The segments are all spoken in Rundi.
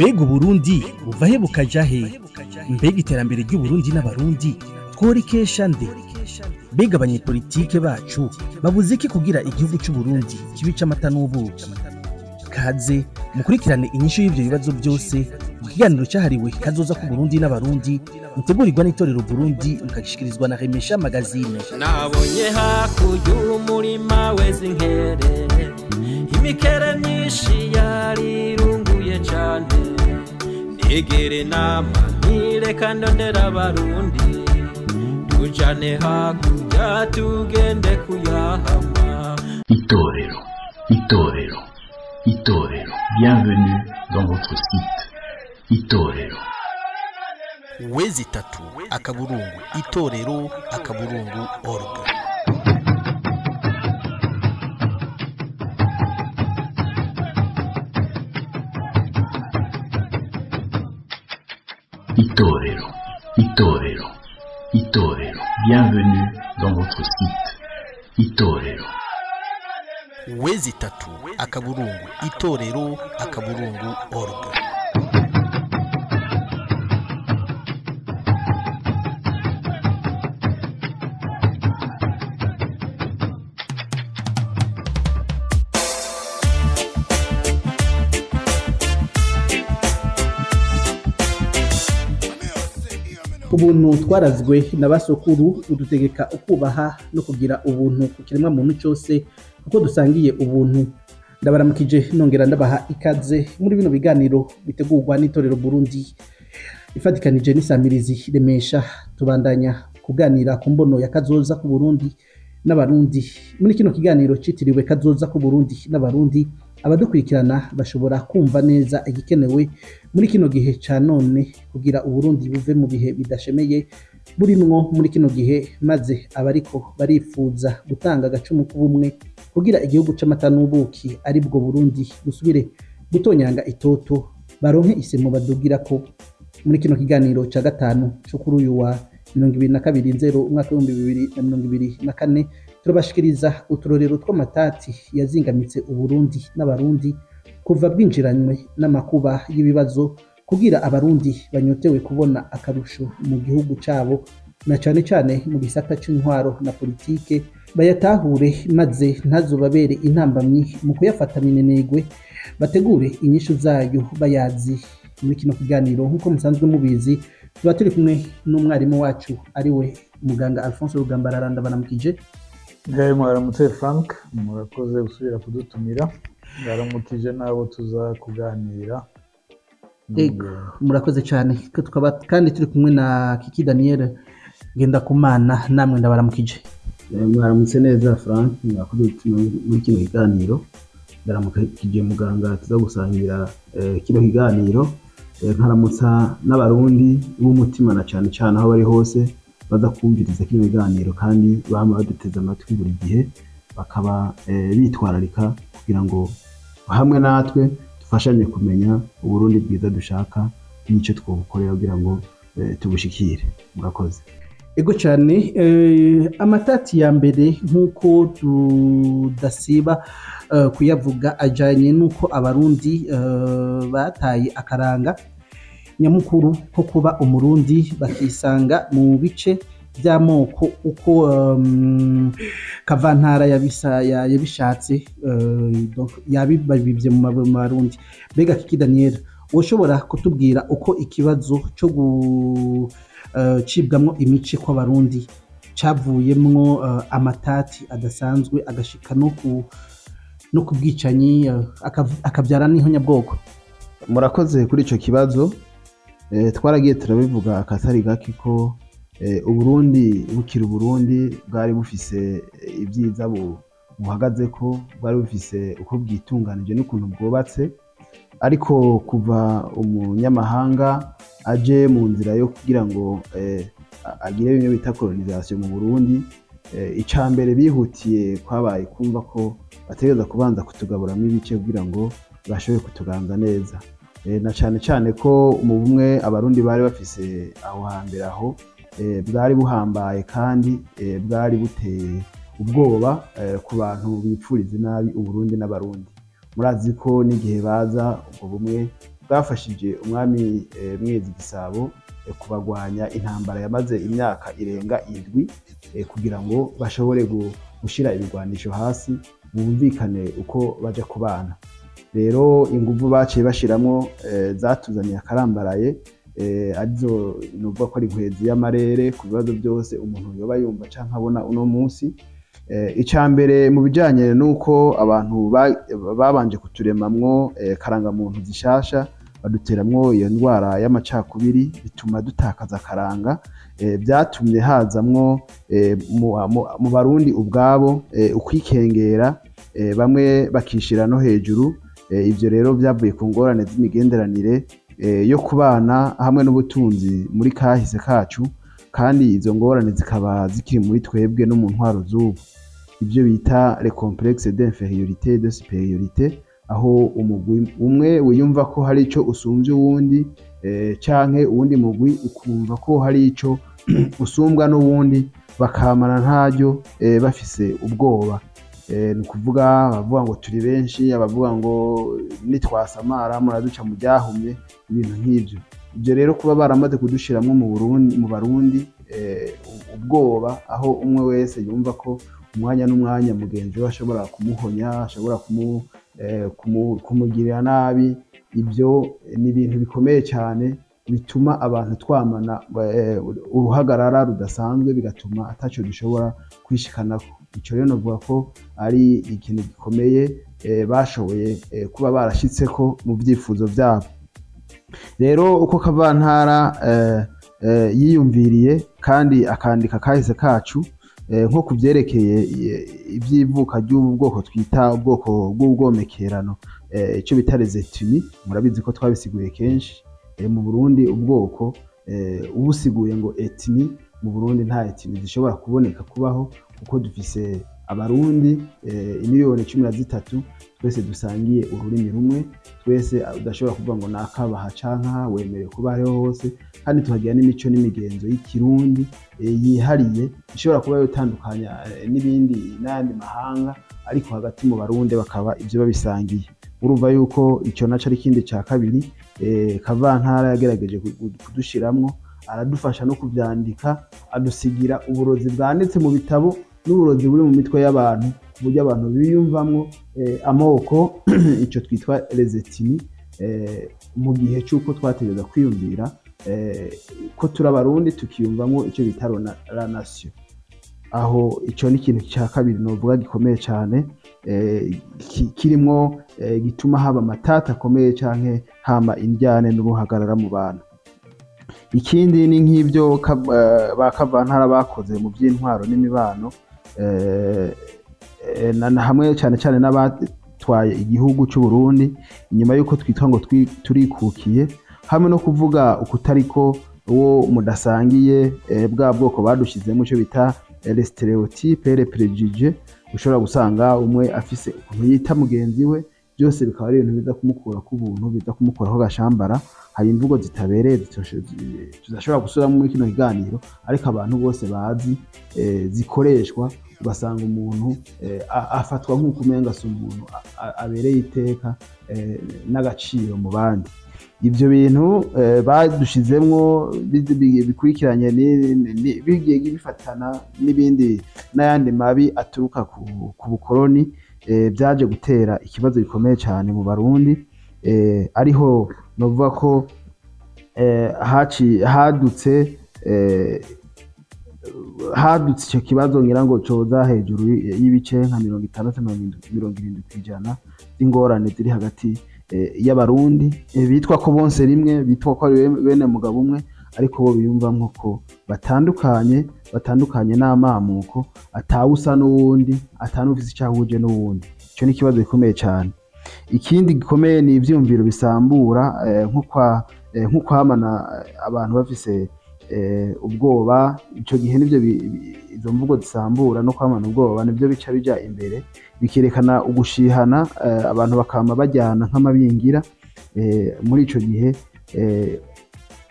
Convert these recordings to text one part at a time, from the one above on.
Mbega Uburundi buva he bukaja he? Mbega iterambere ry'Uburundi n'abarundi tworikesha nde? Mbega abanyepolitike bacu babuze iki kugira igihugu c'Uburundi kibe c'amata n'ubuki? Kaze mukurikirane inyishu y'ivyo bibazo byose mu kiganiro cyahariwe kazoza ku Burundi n'abarundi mutegurirwa n'itorero Burundi mukagishikirizwa na Remesha Magazine. Nabonye hakurya umurima weze inkere, imikere myinshi yarirunguye cane, negere nama nireka ndondera abarundi, tujane hakurya tugende kuyahama. Itorero, bienvenue dans votre site. Itorero. Wezi tatu akaburungu itorero akaburungu org. Itorero, bienvenue dans votre site. Itorero. Wezi tatu akaburungu itorero akaburungu org. Ubuntu twarazwe na basokuru udutegeka ukubaha no kugira ubuntu ku kiremwa muntu cyose kuko dusangiye ubuntu. Ndabaramukije nongera ndabaha ikaze muri bino biganiro bitegurwa n'itorero Burundi ifatikanije n'isamirizi Remesha. Tubandanya kuganira ku mbono ya kazoza ku Burundi n'abarundi. Muri kino kiganiro citiriwe kazoza ku Burundi n'abarundi, abadukurikirana bashobora kumva neza igikenewe muri kino gihe ca none kugira Uburundi buve mu bihe bidashemeye burimwo muri kino gihe, maze abariko barifuza gutanga agacumu k'ubumwe kugira igihugu c'amata n'ubuki ari bwo Burundi busubire gutonyanga itoto baronke isemo badugira ko. Muri kino kiganiro ca gatanu cyo kuri uyu wa 22/0/2024 turabashikiriza uturorero tw'amatati yazingamitse Uburundi n'abarundi kuva bwinjiranywe n'amakuba y'ibibazo kugira abarundi banyotewe kubona akarusho mu gihugu cabo, na cane cane mu gisata c'intwaro na politike bayatahure, maze ntazobabere intambamyi mu kuyafata minenegwe, bategure inyishu zayo bayazi. Muri kino kiganiro nk'uko musanzwe mubizi tuba turi kumwe n'umwarimu wacu ariwe muganga Alphonse Rugambarara. Ndabaramukije. Mwaramutse Frank, murakoze gusubira kudutumira. Ndaramukije nabo tuza kuganira. Murakoze cyane. Tukaba kandi turi kumwe na Kiki Daniel Ngendakumana. Namwe ndabaramukije. Mwaramutse neza Frank, mwakoze muri kino kiganiro. Ndaramukije muganga tuza gusangira kino kiganiro. Nkaramutsa n'abarundi b'umutima na cyane cyane aho bari hose baza kumviriza kino kiganiro, kandi bama baduteze amatwi buri gihe, bakaba bitwararika kugira ngo hamwe natwe dufashanye kumenya Uburundi bwiza dushaka n'icyo twobukorera kugira ngo tubushikire. Murakoze. Ego cyane. Amatati ya mbere nk'uko tudasiba kuyavuga ajanye n'uko abarundi bataye akaranga nyamukuru ko kuba umurundi bakisanga mu bice by'amoko uko Kavantara yabishatse, yabibibye mu Barundi. Mbega Kiki Daniel, ushobora kutubwira uko ikibazo cyo gucibwamwo imice kw'abarundi cavuyemwo amatati adasanzwe agashika no ku bwicanyi akabyara n'ihonyabwoko? Murakoze kuri ico kibazo. Twaragiye turabivuga akatari gake ko Uburundi bukira Uburundi bwari bufise ibyiza buhagaze ko, bwari bufise uko bwitunganije n'ukuntu bwubatse, ariko kuva umunyamahanga aje mu nzira yo kugira ngo agire bimwe bita colonisation mu Burundi, icambere bihutiye kwabaye kumva ko bategereza kubanza kutugaburamo ibice kugira ngo bashobore kutuganza neza, na cane cane ko mu bumwe abarundi bari bafise aho hambere aho bwari buhambaye kandi bwari buteye ubwoba ku bantu bipfuriza nabi Uburundi n'abarundi. Murazi ko n'igihe baza ubwo bumwe bwafashije umwami Mwezi Gisabo kubagwanya intambara yamaze imyaka irenga 7 kugira ngo bashobore gushira ibigwanisho hasi bumvikane uko baja kubana. Rero inguvu baciye bashiramwo zatuzaniye akarambaraye arizo nuvuga ko ari inkwezi y'amarere ku bibazo byose umuntu yoba yumva canke abona uno munsi. Icambere mu bijanye nuko abantu babanje kuturemamwo karangamuntu zishasha baduteramwo iyo ndwara y'amacakubiri bituma dutakaza karanga, byatumye hazamwo mu Barundi ubwabo ukwikengera, bamwe bakishira no hejuru. Ivyo rero byavuye ku ngorane z'imigenderanire yo kubana hamwe n'ubutunzi muri kahise kacu, kandi izo ngorane zikaba zikiri muri twebwe no mu ntwaro z'ubu, ibyo bita les complexes d'infériorité de supériorité, aho umugwi umwe wiyumva ko hari ico usumvye uwundi canke uwundi mugwi ukumva ko hari ico usumbwa n'uwundi, bakamana ntaryo bafise ubwoba. Ni kuvuga abavuga ngo turi benshi, abavuga ngo nitwasamara muraduca mu ryahumye, ibintu nk'ivyo. Ivyo rero kuba baramaze kudushiramwo mu Barundi ubwoba, aho umwe wese yumva ko umwanya n'umwanya mugenzi we ashobora kumuhonya, ashobora kumugirira nabi. Ibyo ni ibintu bikomeye cyane bituma abantu twamana uruhagarara rudasanzwe, bigatuma ataco dushobora kwishikanako. Ico rero novuga ko ari ikintu gikomeye bashoboye kuba barashitseko mu vyifuzo vyabo. Rero uko Kavantara yiyumviriye kandi akandika kahise kacu nko kuvyerekeye ivyivuka ry'ubu bwoko twita ubwoko bw'ubwomekerano, ico bita les ethnies, murabizi ko twabisiguye kenshi. Mu Burundi ubwoko ubusiguye ngo ethnie, mu Burundi nta ethnie zishobora kuboneka kubaho, kuko dufise Abarundi miliyoni 13 twese dusangiye ururimi rumwe, twese udashobora kuvuga ngo nakabaha canka wemere kuba hariho hose, kandi tuhagira n'imico n'imigenzo y'ikirundi yihariye ishobora kuba yotandukanya n'ibindi n'ayandi mahanga, ariko hagati mu Barundi bakaba ivyo babisangiye. Urumva yuko ico naco ari ikindi ca kabiri Kavantara yagerageje kudushiramwo, aradufasha no kuvyandika, adusigira uburozi bwanditse mu bitabo n'uburozi buri mu mitwe y'abantu, ku buryo abantu biyumvamwo amoko ico twitwa les ethnies, mu gihe c'uko twategereza kwiyumvira ko turi Abarundi tukiyumvamwo ico bita la nation. Aho ico ni ikintu ca kabiri novuga gikomeye cane kirimwo gituma haba amatata akomeye canke hama indyane n'uruhagarara mu bantu. Ikindi ni nk'ivyo ba Kavantara bakoze mu vy'intwaro n'imibano, hamwe cane cane n'abatwaye igihugu c'u Burundi inyuma yuko twitwa ngo turikukiye, hamwe no kuvuga ukutariko uwo mudasangiye bwa bwoko badushizemo ico bita les stéréotypes les préjugés. Ushobora gusanga umwe afise ukuntu yita mugenzi we, byose bikaba ari ibintu biza kumukura ku buntu, biza kumukuraho gashambara. Hari imvugo zitabereye tudashobora gusubiramo muri kino kiganiro, ariko abantu bose bazi zikoreshwa, ugasanga umuntu afatwa nk'uko umenga si umuntu abereye iteka n'agaciro mu bandi. Ivyo bintu badushizemwo bikurikiranye bigiye bifatana n'ibindi n'ayandi mabi aturuka ku bukoroni, byaje gutera ikibazo gikomeye cyane mu Barundi, ariho novuga ko hadutse icyo kibazo ngira ngo coza hejuru y'ibice nka 60-70% z'ingorane ziri hagati y'Abarundi bitwa ko bonse rimwe, bitwa ko ari bene mugabo umwe, ariko bo biyumvamwo ko batandukanye n'amamuko, atawusa n'uwundi, atanufise icahuje n'uwundi. Ico ni ikibazo gikomeye cyane. Ikindi gikomeye ni ivyumviro bisambura, nko kwamana abantu bafise ubwoba. Ico gihe nivyo izo mvugo zisambura no kwamana ubwoba nivyo bica bija imbere, bikerekana ugushihana, abantu bakama bajyana nk'amabingira. Muri ico gihe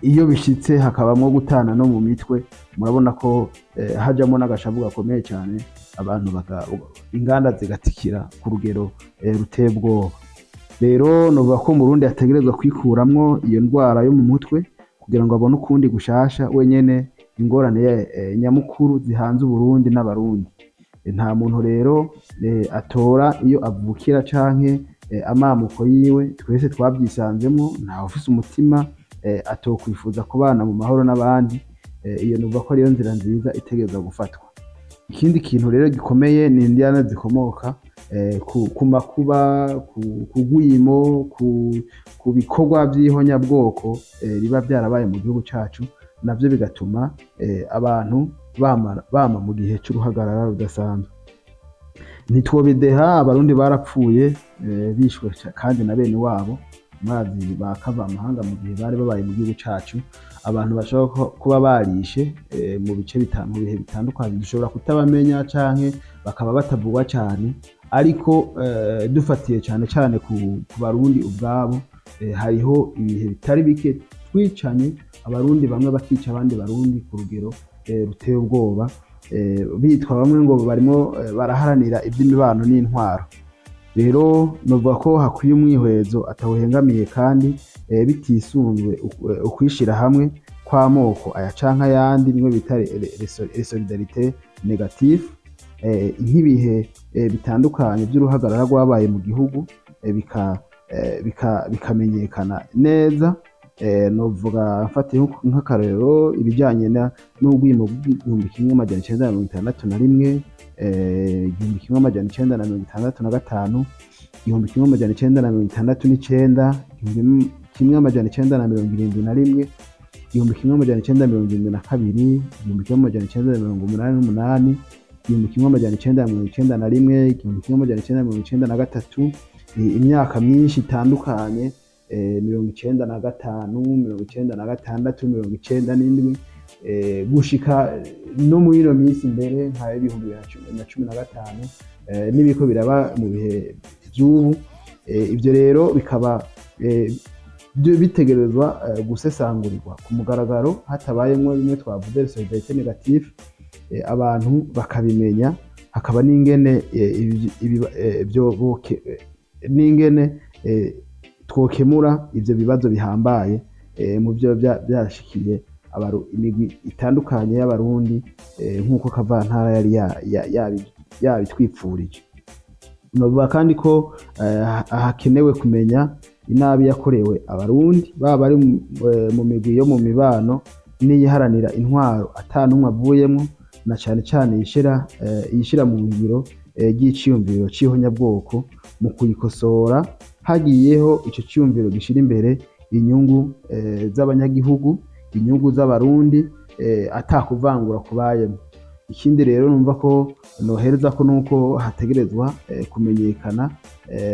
iyo bishitse hakabamwo gutana no mu mitwe, murabona ko hajamo n'agashavu gakomeye cyane, abantu inganda zigatikira ku rugero ruteye ubwoba. rero novuga ko Murundi yategerezwa kwikuramwo iyo ndwara yo mu mutwe kugira ngo abone ukundi gushasha wenyene ingorane nyamukuru zihanze Uburundi n'abarundi. Nta muntu rero atora iyo avukira canke amamuko yiwe, twese twavyisanzemwo, ntawe ufise umutima atokwifuza kubana mu mahoro n'abandi. Iyo novuga ko ariyo nzira nziza itegerezwa gufatwa. Ikindi kintu rero gikomeye ni indyana zikomoka ku makuba, ku rwimo, ku bikorwa vy'ihonyabwoko biba vyarabaye mu gihugu cacu, navyo bigatuma abantu bama mu gihe c'uruhagarara rudasanzwe. Ntitwobideha, abarundi barapfuye bishwe kandi na bene wabo, mazi bakava amahanga mu gihe bari babaye mu gihugu cacu. Abantu bashobora kuba barishe mu bihe bitandukanye, dushobora kutabamenya canke bakaba batavugwa cane, ariko dufatiye cane cane ku barundi ubwabo, hariho ibihe bitari bike twicanye, abarundi bamwe bakica abandi barundi ku rugero ruteye ubwoba, bitwa bamwe ngo barimo baraharanira ivy'imibano n'intwaro. Rero novuga ko hakwiye umwihwezo atawuhengamiye kandi bitisunzwe ukwishira hamwe kw'amoko aya canke ayandi, nimwe bita solidarite negative, nk'ibihe bitandukanye vy'uruhagarara rwabaye mu gihugu bikamenyekana neza. Novuga mfatiye nk'akarorero ibijanye n'ubwimo bw'igihumbi kimwe amajana icenda na mirongo itandatu na rimwe, igihumbi kimwe amajana icenda na mirongo itandatu na gatanu, igihumbi kimwe amajana icenda na mirongo itandatu n'icenda, igihumbi kimwe amajana icenda na mirongo irindwi na rimwe, igihumbi kimwe amajana icenda na mirongo irindwi na kabiri, igihumbi kimwe amajana icenda na mirongo umunani n'umunani, igihumbi kimwe amajana icenda na mirongo icenda na rimwe, igihumbi kimwe amajana icenda na mirongo icenda na gatatu, imyaka myinshi itandukanye, mirongo icenda na gatanu, mirongo icenda na gatandatu, mirongo icenda n'indwi, gushika no muri ino minsi mbere nka 2015 n'ibiko biraba mu bihe vy'ubu. Ivyo rero bikaba bitegerezwa gusesangurirwa ku mugaragaro, hatabayemwo bimwe twavuze solidarite negative, abantu bakabimenya, hakaba n'ingene n'ingene twokemura ivyo bibazo bihambaye mu vyo byashikiye imigwi itandukanye y'abarundi, nk'uko Kavantara yari yabitwipfurije. Novuga kandi ko hakenewe kumenya inabi yakorewe abarundi, baba ari mu migwi yo mu mibano n'iyiharanira intwaro atanumwe avuyemwo, na cane cane yishira mu ngiro ry'iciyumviro c'ihonyabwoko. Mu kuyikosora hagiyeho ico ciyumviro gishira imbere inyungu z'abanyagihugu, inyungu z'abarundi, atakuvangura kubayemwo. Ikindi rero numva ko nohereza ko nuko hategerezwa kumenyekana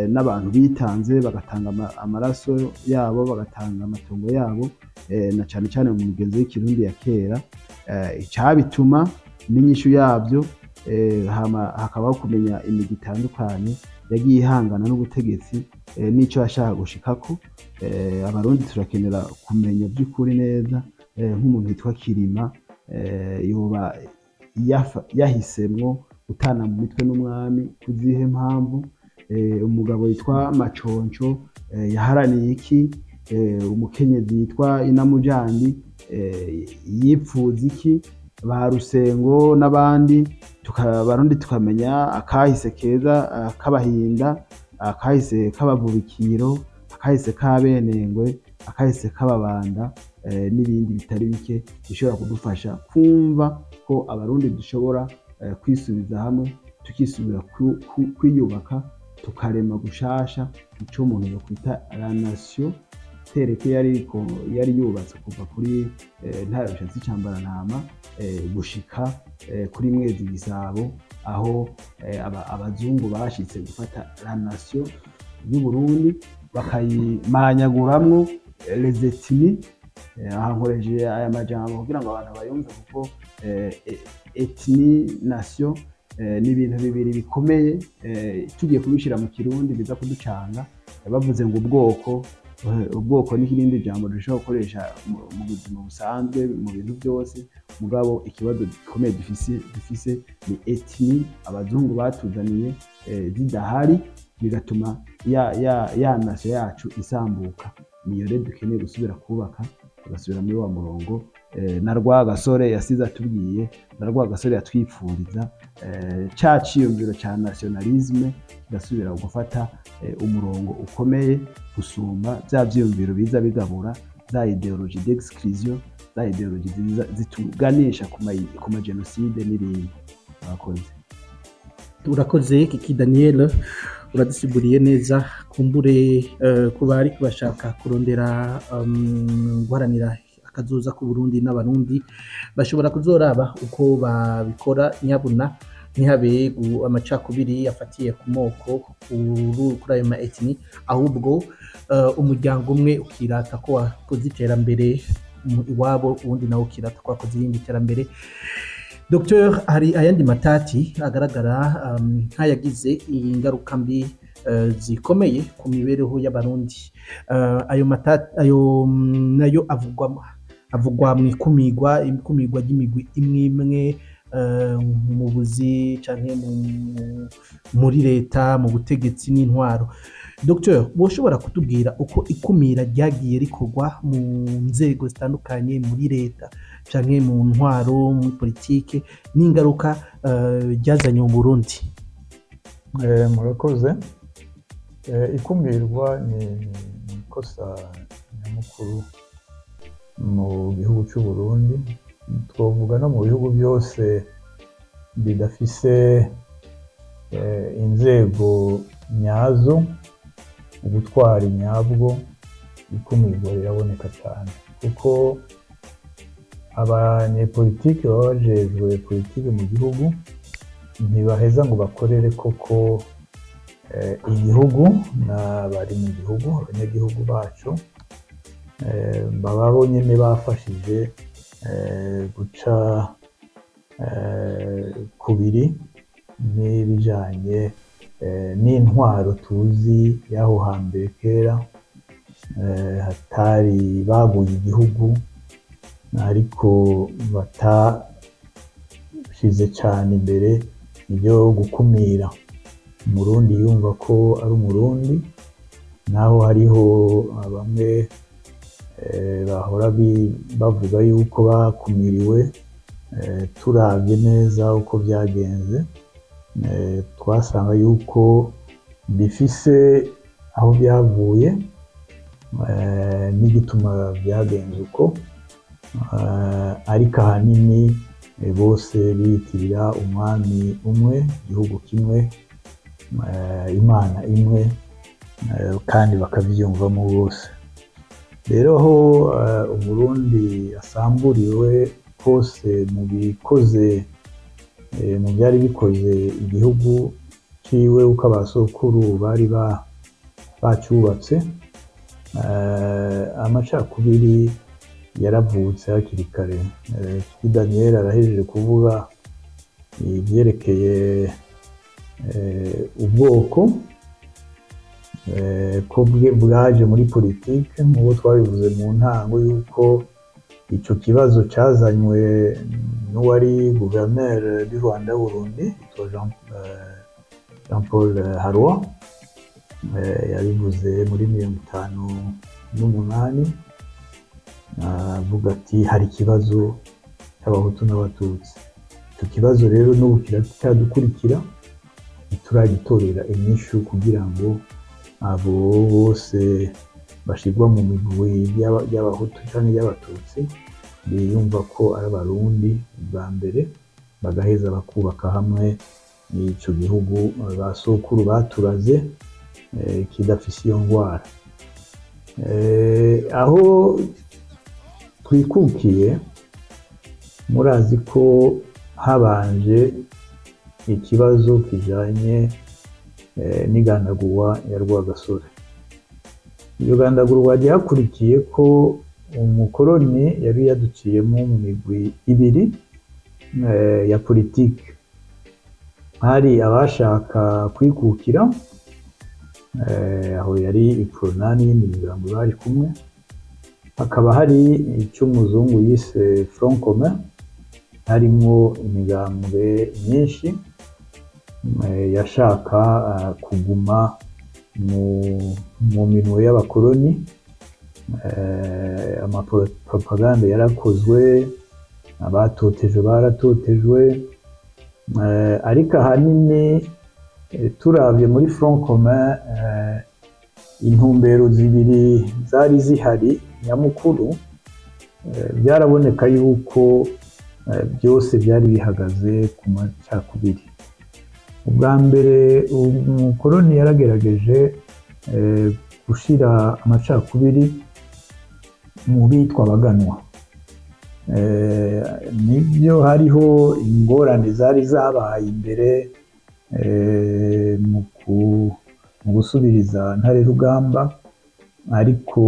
n'abantu bitanze bagatanga amaraso yabo, bagatanga amatongo yabo, na cane cane mu migenzo y'ikirundi ya kera, icabituma n'inyishu yavyo, hakabaho kumenya imigwi itandukanye yagiye ihangana n'ubutegetsi n'ico yashaka gushikako. Abarundi turakenera kumenya by'ukuri neza, nk'umuntu witwa Kirima yoba yahisemwo gutana mu mitwe n'umwami kuzihe mpamvu, umugabo yitwa Maconco yaharaniye iki, umukenyezi yitwa Inamujandi yipfuza iki, ba Rusengo n'abandi. Abarundi tukamenya akahise keza k'abahinda, akahise k'abavubikiro, akahise k'abenengwe, akahise k'ababanda, n'ibindi bitari bike bishobora kudufasha kumva ko abarundi dushobora kwisubiza hamwe, tukisubira kwiyubaka, tukarema gushasha ico umuntu yokwita la nation tereke yari yubatse kuva kuri ntara bishatsi Cambarantama gushika kuri Mwezi Gisabo, aho abazungu bashitse gufata la nation y'u Burundi bakayimanyaguramwo les ethnies. Aha nkoresheje aya majambo kugira ngo abantu bayumve, kuko ethnie nation ni ibintu bibiri bikomeye, tugiye kubishira mu Kirundi biza kuducanga. Bavuze ngo ubwoko n'ikindi jambo dushobora gukoresha mu buzima busanzwe mu bintu byose, mugabo ikibazo gikomeye dufise ni ethnie abazungu batuzaniye zidahari, bigatuma ya nation yacu isambuka. Niyo rero dukeneye gusubira kubaka, tugasubira muri wa murongo na Rwagasore yasize atubwiye, na Rwagasore yatwipfuriza ca ciyumviro ca nationalisme kigasubira gufata umurongo ukomeye gusumba vya vyiyumviro biza bigabura za ideologie d'exclusion, za ideologie zituganisha ku ma genocide n'ibindi. Murakoze. Urakoze Kiki Daniel, uradusiguriye neza. Kumbure ku bari bashaka kurondera guharanira akazoza ku Burundi n'abarundi bashobora kuzoraba uko babikora, nyabuna ntihabe amacakubiri afatiye ku moko kuri ayo ma ethnie, ahubwo umuryango umwe ukirata ko wakoze iterambere iwabo, uwundi nawe ukirata ko wakoze irindi terambere. Dr. hari ayandi matati agaragara nk'ayagize ingaruka mbi zikomeye ku mibereho y'abarundi. Ayo matati nayo avugwa mu ikumirwa ry'imigwi imwe imwe mu buzi canke muri leta, mu butegetsi n'intwaro. Dr. woshobora kutubwira uko ikumira ryagiye rikorwa mu nzego zitandukanye, muri leta canke mu ntwaro, muri politike, n'ingaruka ryazanye mu Burundi? Murakoze. Ikumirwa ni ikosa nyamukuru mu gihugu cy'u Burundi, twavuga no mu bihugu byose bidafise inzego nyazo, ubutwari nyabwo. Ikumirwa riraboneka cyane kuko abanyepolitike baba bajejwe politike mu gihugu ntibaheza ngo bakorere koko igihugu n'abari mu gihugu, abanyagihugu bacu baba bonyene bafashije guca kubiri n'ibijanye n'intwaro tuzi y'aho hambere kera, hatari baguye igihugu ariko batashize cyane imbere ibyo gukumira. Umurundi yumva ko ari umurundi, naho hariho bamwe bahora bavuga yuko bakumiriwe. Turavye neza uko byagenze, twasanga yuko bifise aho byavuye n'igituma byagenze uko, ariko ahanini bose biyitirira umwami umwe, igihugu kimwe, Imana imwe, kandi bakabyiyumvamo bose. Rero aho Umurundi asamburiwe hose mu bikoze, mu byari bikoze igihugu ciwe uko abasokuru bari bacubatse, amacakubiri yaravutse hakiri kare. Daniel arahejeje kuvuga ibyerekeye ubwoko ko bwaje muri politike, nk'uko twabivuze mu ntango yuko ico kibazo cazanywe n'uwari gouverneur du Rwanda Burundi, Jean Paul Harwa, yabivuze muri 1958, avuga ati hari ikibazo cy'abahutu n'abatutsi. Icyo kibazo rero n'ubu kiradukurikira, ntituragitorera inyishu kugira ngo abo bose bashirwa mu migwi y'abahutu cyangwa y'abatutsi biyumva ko ari abarundi bwa mbere, bagaheza bakubaka hamwe ico gihugu basokuru baturaze kidafise iyo ngwara. Aho twikukiye murazi ko habanje ikibazo kijanye n'igandagurwa ya Rwagasore. Iyo gandagurwa ryakurikiye ko umukoroni yari yaduciyemo mu migwi ibiri ya politike. Hari abashaka kwikukira, aho yari iprona n'iyindi migambo bari kumwe, hakaba hari icy'umuzungu yise Front Commun, harimwo imigambwe myinshi yashaka kuguma mu minwe y'abakoloni. Amapropaganda yarakozwe, abatotejwe baratotejwe, ariko ahanini turavye muri Front Commun intumbero zibiri zari zihari nyamukuru. Byaraboneka yuko byose byari bihagaze ku macakubiri. Ubwa mbere umukoloni yaragerageje gushira amacakubiri mu bitwa abaganwa. Nibyo hariho ingorane zari zabaye imbere mu gusubiriza Ntare Rugamba, ariko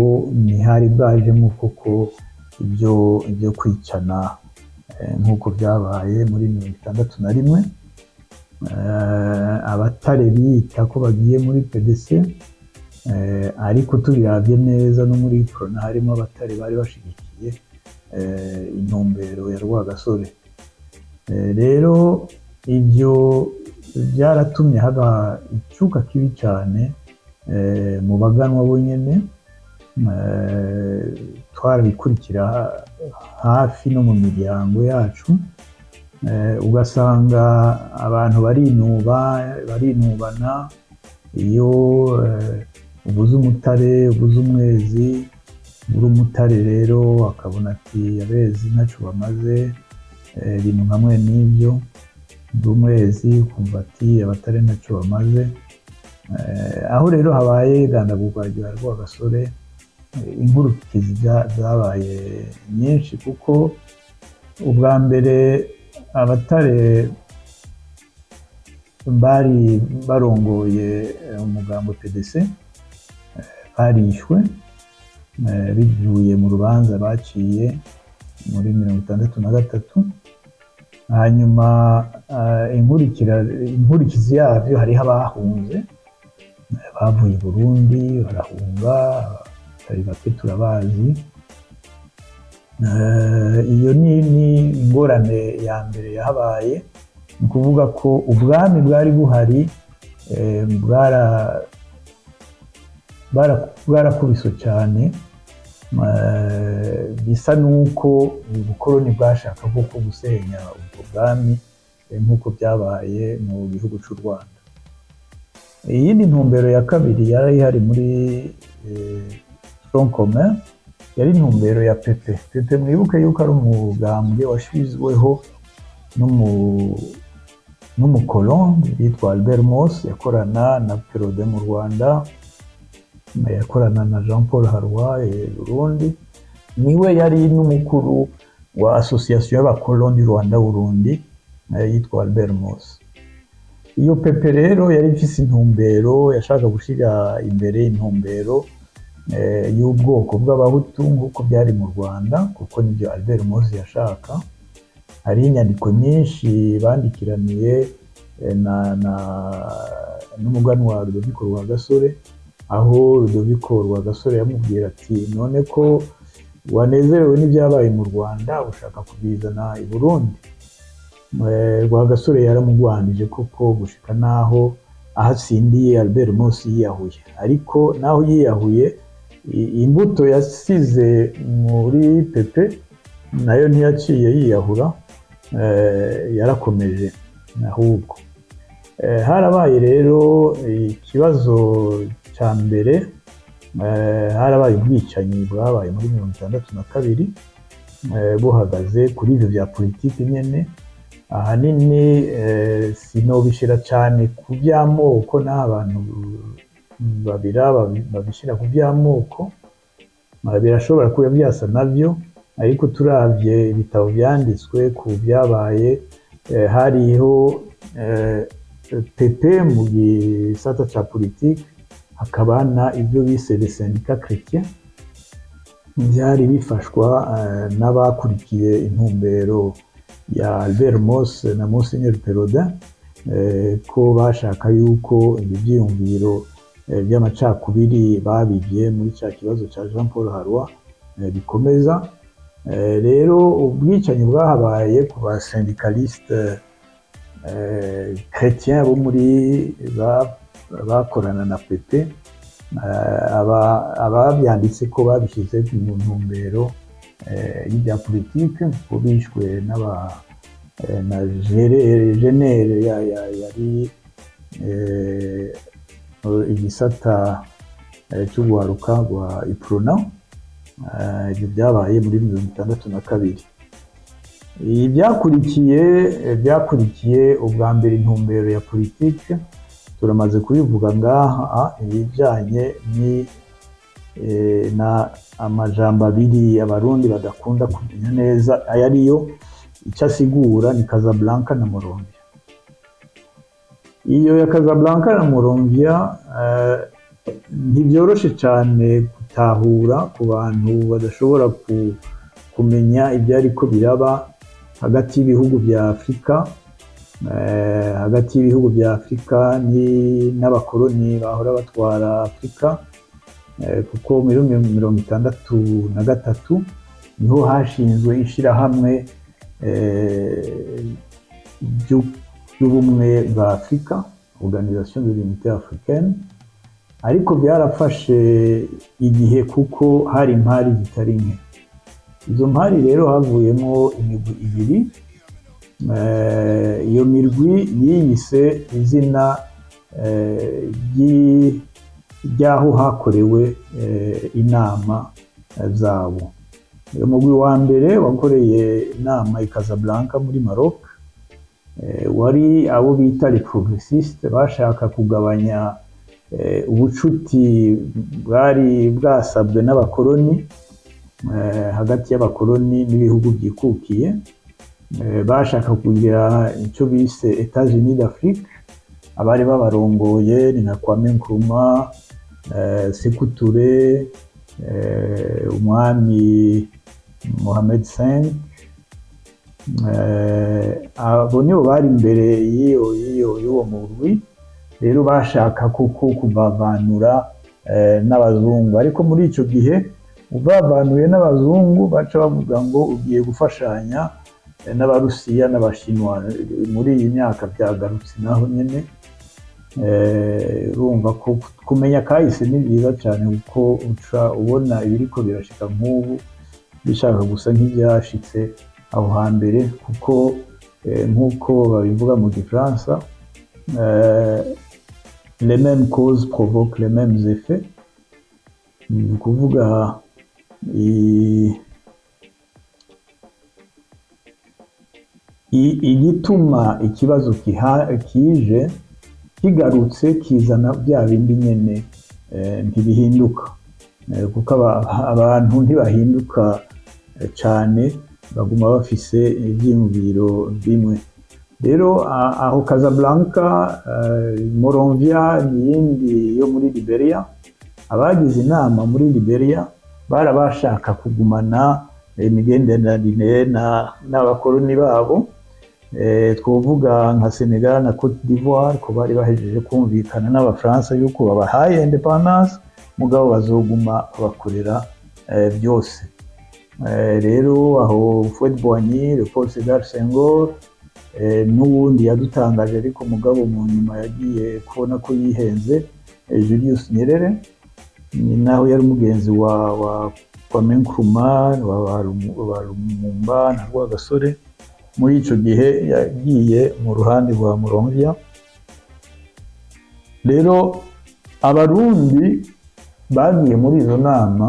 ntihari bwajemo koko ibyo kwicana nk'uko byabaye muri 61. Abatare bita ko bagiye muri PDC, ariko tubiravye neza no muri Prona harimo abatare bari bashigikiye intumbero ya Rwagasore. Rero ibyo byaratumye haba icuka kibi cyane mu baganwa bonyene. Twarabikurikira hafi no mu miryango yacu, ugasanga abantu barinubana iyo ubuze umutare, ubuze umwezi. Uri umutare rero akabona ati abezi ntaco bamaze, ibintu nkamwe n'ibyo. Uri umwezi ukumva ati abatare ntaco bamaze. Aho rero habaye igandagurwa rya Rwagasore, inkurikizi zabaye nyinshi, kuko ubwa mbere abatare bari barongoye umugambo PDC barishwe bivuye mu rubanza baciye muri 63. Hanyuma inkurikizi yavyo hariho abahunze bavuye i Burundi barahunga, batari bake turabazi. Iyo ni ingorane ya mbere yahabaye. Ni ukuvuga ko ubwami bwari buhari bwarakubiswe cyane, bisa nuko ubukoloni bwashaka kuko gusenya ubwo bwami nk'uko byabaye mu gihugu cy'u Rwanda. Iyindi ntumbero ya kabiri yari ihari muri Front Commun yari intumbero ya Pepe. Mwibuke yuko ari umugambwe washizweho n'umukoloni yitwa Albert Moss, yakorana na Perode mu Rwanda, yakorana na Jean Paul Harwa Burundi. Niwe yari n'umukuru wa association y'abakoloni Rwanda Burundi yitwa Albert Moss. Iyo Pepe rero yari ifise intumbero, yashaka gushira imbere intumbero y'ubwoko bw'abahutu nk'uko byari mu Rwanda, kuko nibyo Albert Moss yashaka. Hari inyandiko nyinshi bandikiraniye n'umuganwa Rudoviko Rwagasore, aho Rudoviko Rwagasore yamubwira ati none ko wanezerewe n'ibyabaye mu Rwanda ushaka kubizana i Burundi. Rwagasore yaramugwanije kuko gushika naho ahatsindiye Albert Moss yiyahuye, ariko naho yiyahuye imbuto yasize muri Pepe nayo ntiyaciye yiyahura, yarakomeje. Ahubwo harabaye rero ikibazo cya mbere, harabaye ubwicanyi bwabaye muri 62 buhagaze kuri ivyo vya politiki nyene. Ahanini sinobishira cyane ku by'amoko, n'abantu babishira ku by'amoko birashobora kuba byasa navyo, ariko turavye ibitabo byanditswe ku byabaye, hariho Pepe mu gisata ca politiki, hakabana ibyo bise les syndicats chrétiens, byari bifashwa n'abakurikiye intumbero ya Albert Moss na Monseigneur Perrodin, ko bashaka yuko ibyiyumviro by'amacakubiri babivye muri cya kibazo cya Jean Paul Harwa bikomeza. Rero ubwicanyi bwahabaye ku ba syndicaliste chrétiens bo muri bakorana na Pepe, ababyanditse ko babishyize mu ntumbero y'ibya politike, kuko bishwe na jenere yari igisata cy'urwaruka rwa Iprona. Ibyo byabaye muri 1962. Byakurikiye ubwa mbere intumbero ya politike turamaze kubivuga ngaha, ibijyanye na amajambo abiri abarundi badakunda kumenya neza aya ariyo icyo asigura ni Casablanca na Monrovia. Iyo ya Casablanca na Monrovia ntibyoroshe cyane gutahura ku bantu badashobora kumenya ibyo ariko biraba hagati y'ibihugu bya Afurika, n'abakoloni bahora batwara Afurika, kuko muri 1963 niho hashinzwe ishyirahamwe ry'ubumwe bwa Afurika, Organisation de l'Unité Africaine, ariko byarafashe igihe kuko hari impari zitari nke. Izo mpari rero havuyemo imigwi ibiri, iyo mirwi yiyise izina ry'aho hakorewe inama zabo. Uyu mugwi wa mbere wakoreye inama i Casablanca muri Maroc, wari abo bita les progressistes, bashaka kugabanya ubucuti bwari bwasabwe n'abakoloni hagati y'abakoloni n'ibihugu byikukiye. Bashaka kugira icyo bise Etats-Unis d'Afrique, abari babarongoye ni nka Kwame Nkrumah, Sékou Touré, umwami Mohamed V. Abo nibo bari imbere y'uwo murwi. Rero bashaka kuko kubavanura n'abazungu, ariko muri icyo gihe ubavanuye n'abazungu baca bavuga ngo ugiye gufashanya n'abarusiya n'abashinwa. Muri iyi myaka byagarutse naho nyine. Urumva ko kumenya kahise ni byiza cyane, kuko uca ubona ibiriko birashika nk'ubu bishaka gusa nk'ibyashitse aho hambere, kuko nk'uko babivuga mu Gifaransa, les mêmes causes provoquent les mêmes effets. Ni ukuvuga igituma ikibazo kije kigarutse kizana bya bindi nyene ntibihinduka, kuko abantu ntibahinduka cyane, baguma bafise ibyiyumviro bimwe. Rero aho Casablanca, Monrovia n'iyindi yo muri Liberia, abagize inama muri Liberia barabashaka kugumana imigenderanire n'abakoloni babo. Twovuga nka Senegal na Cote d'Ivoire, ko bari bahejeje kumvikana n'abafaransa yuko babahaye independence, mugabo bazoguma babakorera byose. Rero aho Houphouët-Boigny, Léopold Sédar Senghor, n'ubundi yadutangaje ariko mugabo mu nyuma yagiye kubona ko yihenze, Julius Nyerere, ni naho yari umugenzi wa Kwame Nkrumah, wa Lumumba na Rwagasore. Muri icyo gihe yagiye mu ruhande rwa Monrovia. Rero abarundi bagiye muri izo nama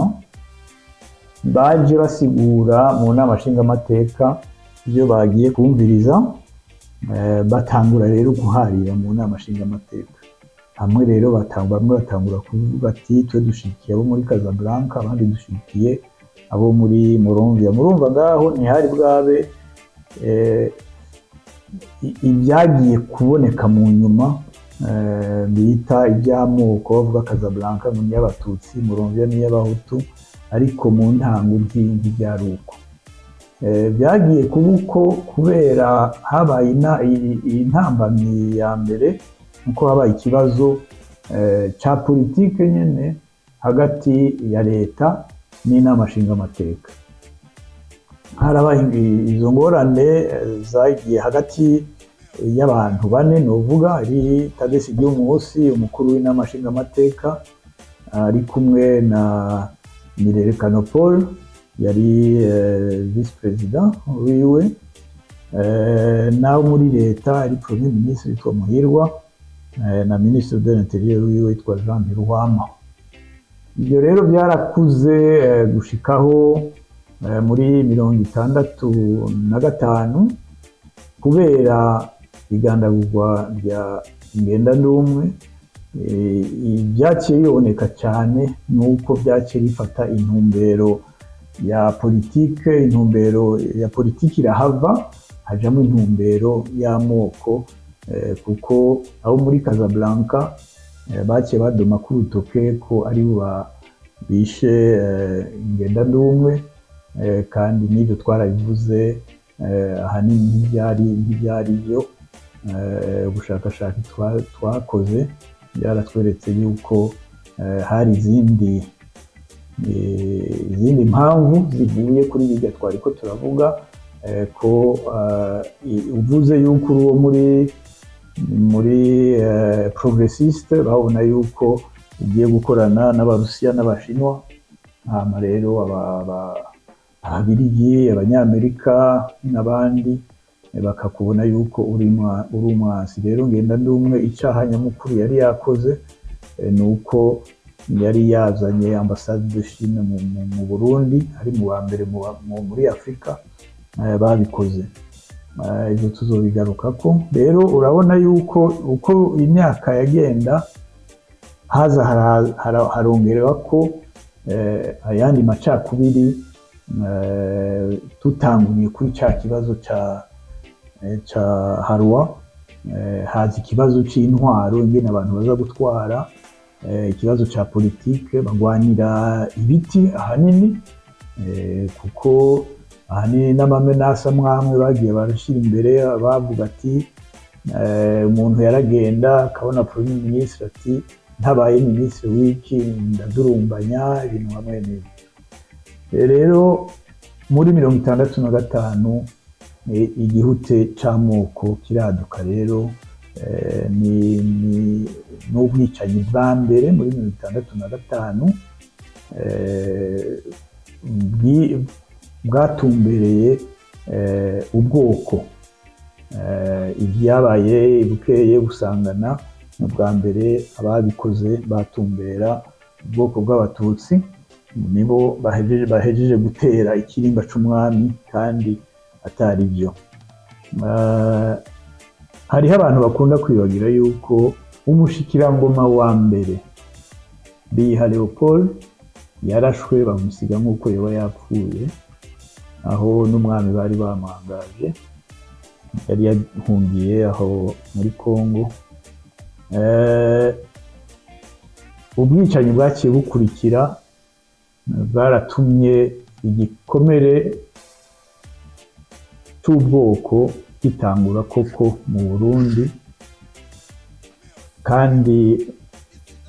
baje basigura mu nama nshingamateka ibyo bagiye kumviriza, batangura rero guharira mu nama nshingamateka. Hamwe rero bamwe batangura kuvuga ati twe dushigikiye abo muri Casablanca, abandi dushigikiye abo muri Monrovia. Murumva ngaho ntihari bwabe ibyagiye kuboneka mu nyuma bita iby'amoko, bavuga Casablanca ngo ni y'Abatutsi, Monrovia ni y'Abahutu, ariko mu ntango byari uko. Byagiye kuba uko kubera habaye intambamyi ya mbere, nuko habaye ikibazo cya politike nyine hagati ya leta n'inama nshingamateka. Harabaye izo ngorane zagiye hagati y'abantu bane novuga, ari Tadesi Ry'umunsi umukuru w'inama nshingamateka, ari kumwe na Nirerekano Paul yari vice president wiwe, naho muri leta ari premier ministre witwa Muhirwa, na ministre de l'intérieur wiwe witwa Jean Ntiruhama. Ibyo rero byarakuze gushikaho muri 1965 kubera igandagurwa rya Ngendandumwe. Byaciye biboneka cyane nuko byaciye bifata intumbero ya politike, intumbero ya politiki irahava hajamo intumbero y'amoko, kuko abo muri Casablanca baciye badoma ku rutoke ko ari bo bishe Ngendandumwe, kandi n'ibyo twarabivuze ahanini ntibyari byo. Ubushakashatsi twakoze byaratweretse yuko hari izindi mpamvu zivuye kuri bijya twari ko turavuga, ko uvuze yuko uwo muri progressiste babona yuko ugiye gukorana n'Abarusiya n'Abashinwa, hama rero Ababiligi, Abanyamerika n'abandi bakakubona yuko uri umwasi. Rero Ngendandumwe icyaha nyamukuru yari yakoze nuko yari yazanye ambassade de Chine mu Burundi, ari mu ba mbere muri Afrika babikoze. Ibyo tuzobigarukako. Rero urabona yuko uko imyaka yagenda haza harongerewa ko ayandi macakubiri, tutanguniye kuri cya kibazo ca Harwa, haza ikibazo c'intwaro, ingene abantu baza gutwara, ikibazo ca politike bagwanira ibiti ahanini, kuko ahanini n'amamenasa mwamwe bagiye barashira imbere, bavuga ati umuntu yaragenda akabona premier ministre ati ntabaye ministre w'iki ndadurumbanya ibintu hamwe n'ibyo. Rero muri 1965 igihute c'amoko kiraduka. Rero n'ubwicanyi bwa mbere muri 1965 bwatumbereye ubwoko. Ibyabaye bukeye busangana bwa mbere ababikoze batumbera ubwoko bw'Abatutsi, nibo bahejeje gutera ikirimba c'umwami kandi atari byo. Hariho abantu bakunda kwibagira yuko umushikirangoma wa mbere Biha Leopold yarashwe bamusiga nk'uko yaba yapfuye, aho n'umwami bari bamuhangaje yari yahungiye aho muri Congo. Ubwicanyi bwaciye bukurikira bwaratumye igikomere cy'ubwoko gitangura koko mu Burundi, kandi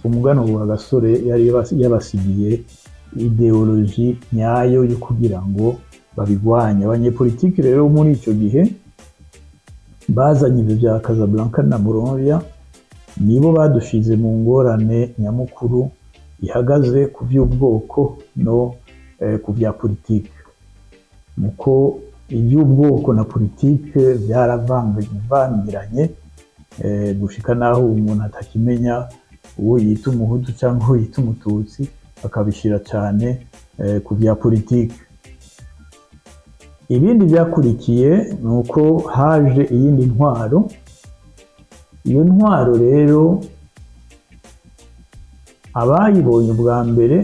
umuganwa wa Gasore yari yabasigiye ideoloji nyayo yo kugira ngo babigwanye. Abanyepolitiki rero muri icyo gihe bazanye ibyo bya Casablanca na Monrovia, nibo badushize mu ngorane nyamukuru ihagaze ku by'ubwoko no ku bya politike, muko iby'ubwoko na politike byaravangiranye gushika naho umuntu atakimenya uwo yita umuhutu cyangwa uwo yita umututsi, akabishira cyane ku bya politike. Ibindi byakurikiye nuko haje iyindi ntwaro. Iyo ntwaro rero abayibonye ubwa mbere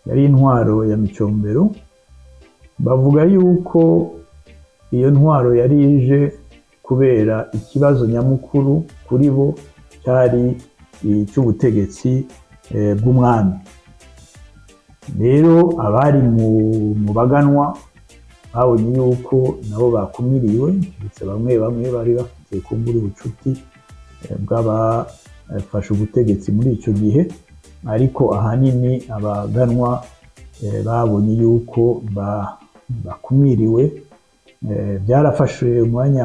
yari intwaro ya Micombero. Bavuga yuko iyo ntwaro yari ije kubera ikibazo nyamukuru kuri bo cyari cy'ubutegetsi bw'umwami. Rero abari mu baganwa babonye yuko nabo bakumiriwe, ndetse bamwe bari bafite kumbura ubucuti bw'abafashe ubutegetsi muri icyo gihe, ariko ahanini abaganwa babonye yuko bakumiriwe. Byarafashe umwanya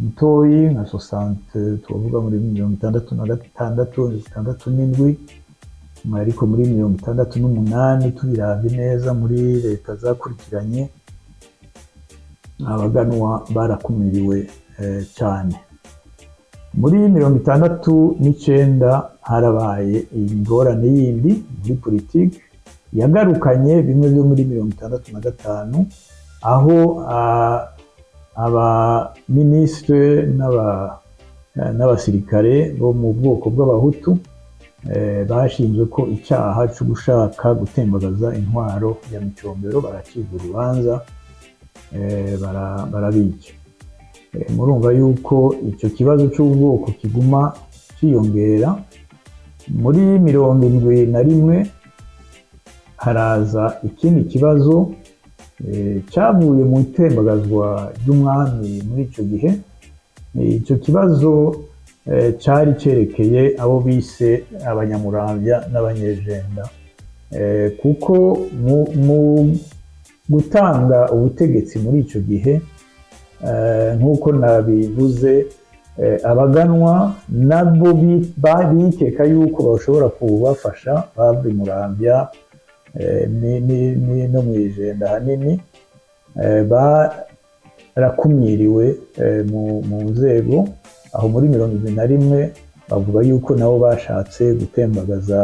mutoyi nka 60 tuvuga muri 66 ariko muri 68 tubiravye neza muri leta zakurikiranye abaganwa barakumiriwe cyane. Muri 69 harabaye ingorane yindi muri politiki yagarukanye bimwe byo muri 65 aho aba ministre n'abasirikare bo mu bwoko bw'abahutu bashinzwe ko icyaha cyo gushaka gutembagaza intwaro ya Micombero baracibwa urubanza barabica. Murumva yuko icyo kibazo cy'ubwoko kiguma cyiyongera. Muri 71 haraza ikindi kibazo cyavuye mu itembagazwa ry'umwami muri icyo gihe. Icyo kibazo cyari cyerekeye abo bise abanyamuramvya n'abanyejenda, kuko mu gutanga ubutegetsi muri icyo gihe nk'uko nabivuze abaganwa nabo bikeka yuko bashobora kubafasha bava Muramvya no mu ijenda hanini barakumiriwe mu nzego. Aho muri 71 bavuga yuko nabo bashatse gutembagaza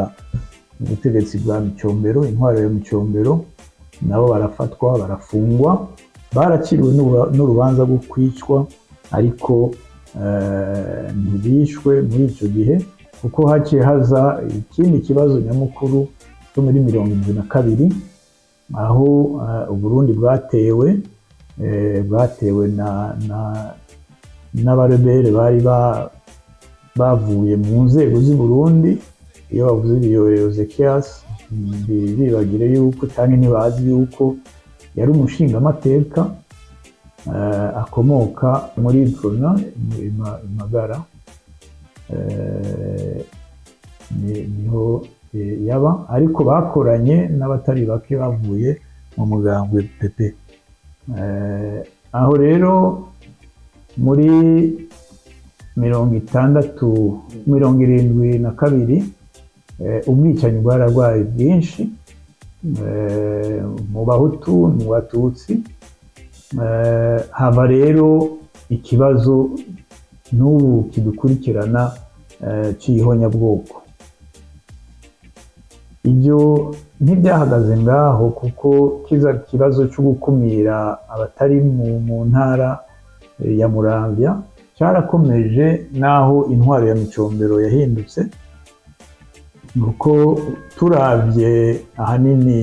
ubutegetsi bwa Micombero, intwaro ya Micombero, nabo barafatwa barafungwa, barakiriwe n'urubanza rwo kwicwa, ariko ntibishwe muri icyo gihe kuko haciye haza ikindi kibazo nyamukuru cyo muri 72 aho Uburundi bwatewe n'abarebere bari bavuye mu nzego z'i Burundi. Iyo bavuze Biyoyo Zekias bibagire yuko cyane ntibazi yuko yari umushingamateka akomoka muri Prona Magara, niho yaba, ariko bakoranye n'abatari bake bavuye mu mugambwe PP. Aho rero muri 72 ubwicanyi bwararwaye bwinshi mu Bahutu mu Batutsi. Haba rero ikibazo n'ubu kidukurikirana cy'ihonyabwoko. Ibyo ntibyahagaze ngaho, kuko kiza kibazo cyo gukumira abatari mu ntara ya Muramvya cyarakomeje naho intwaro ya Micombero yahindutse. Nuko turavye ahanini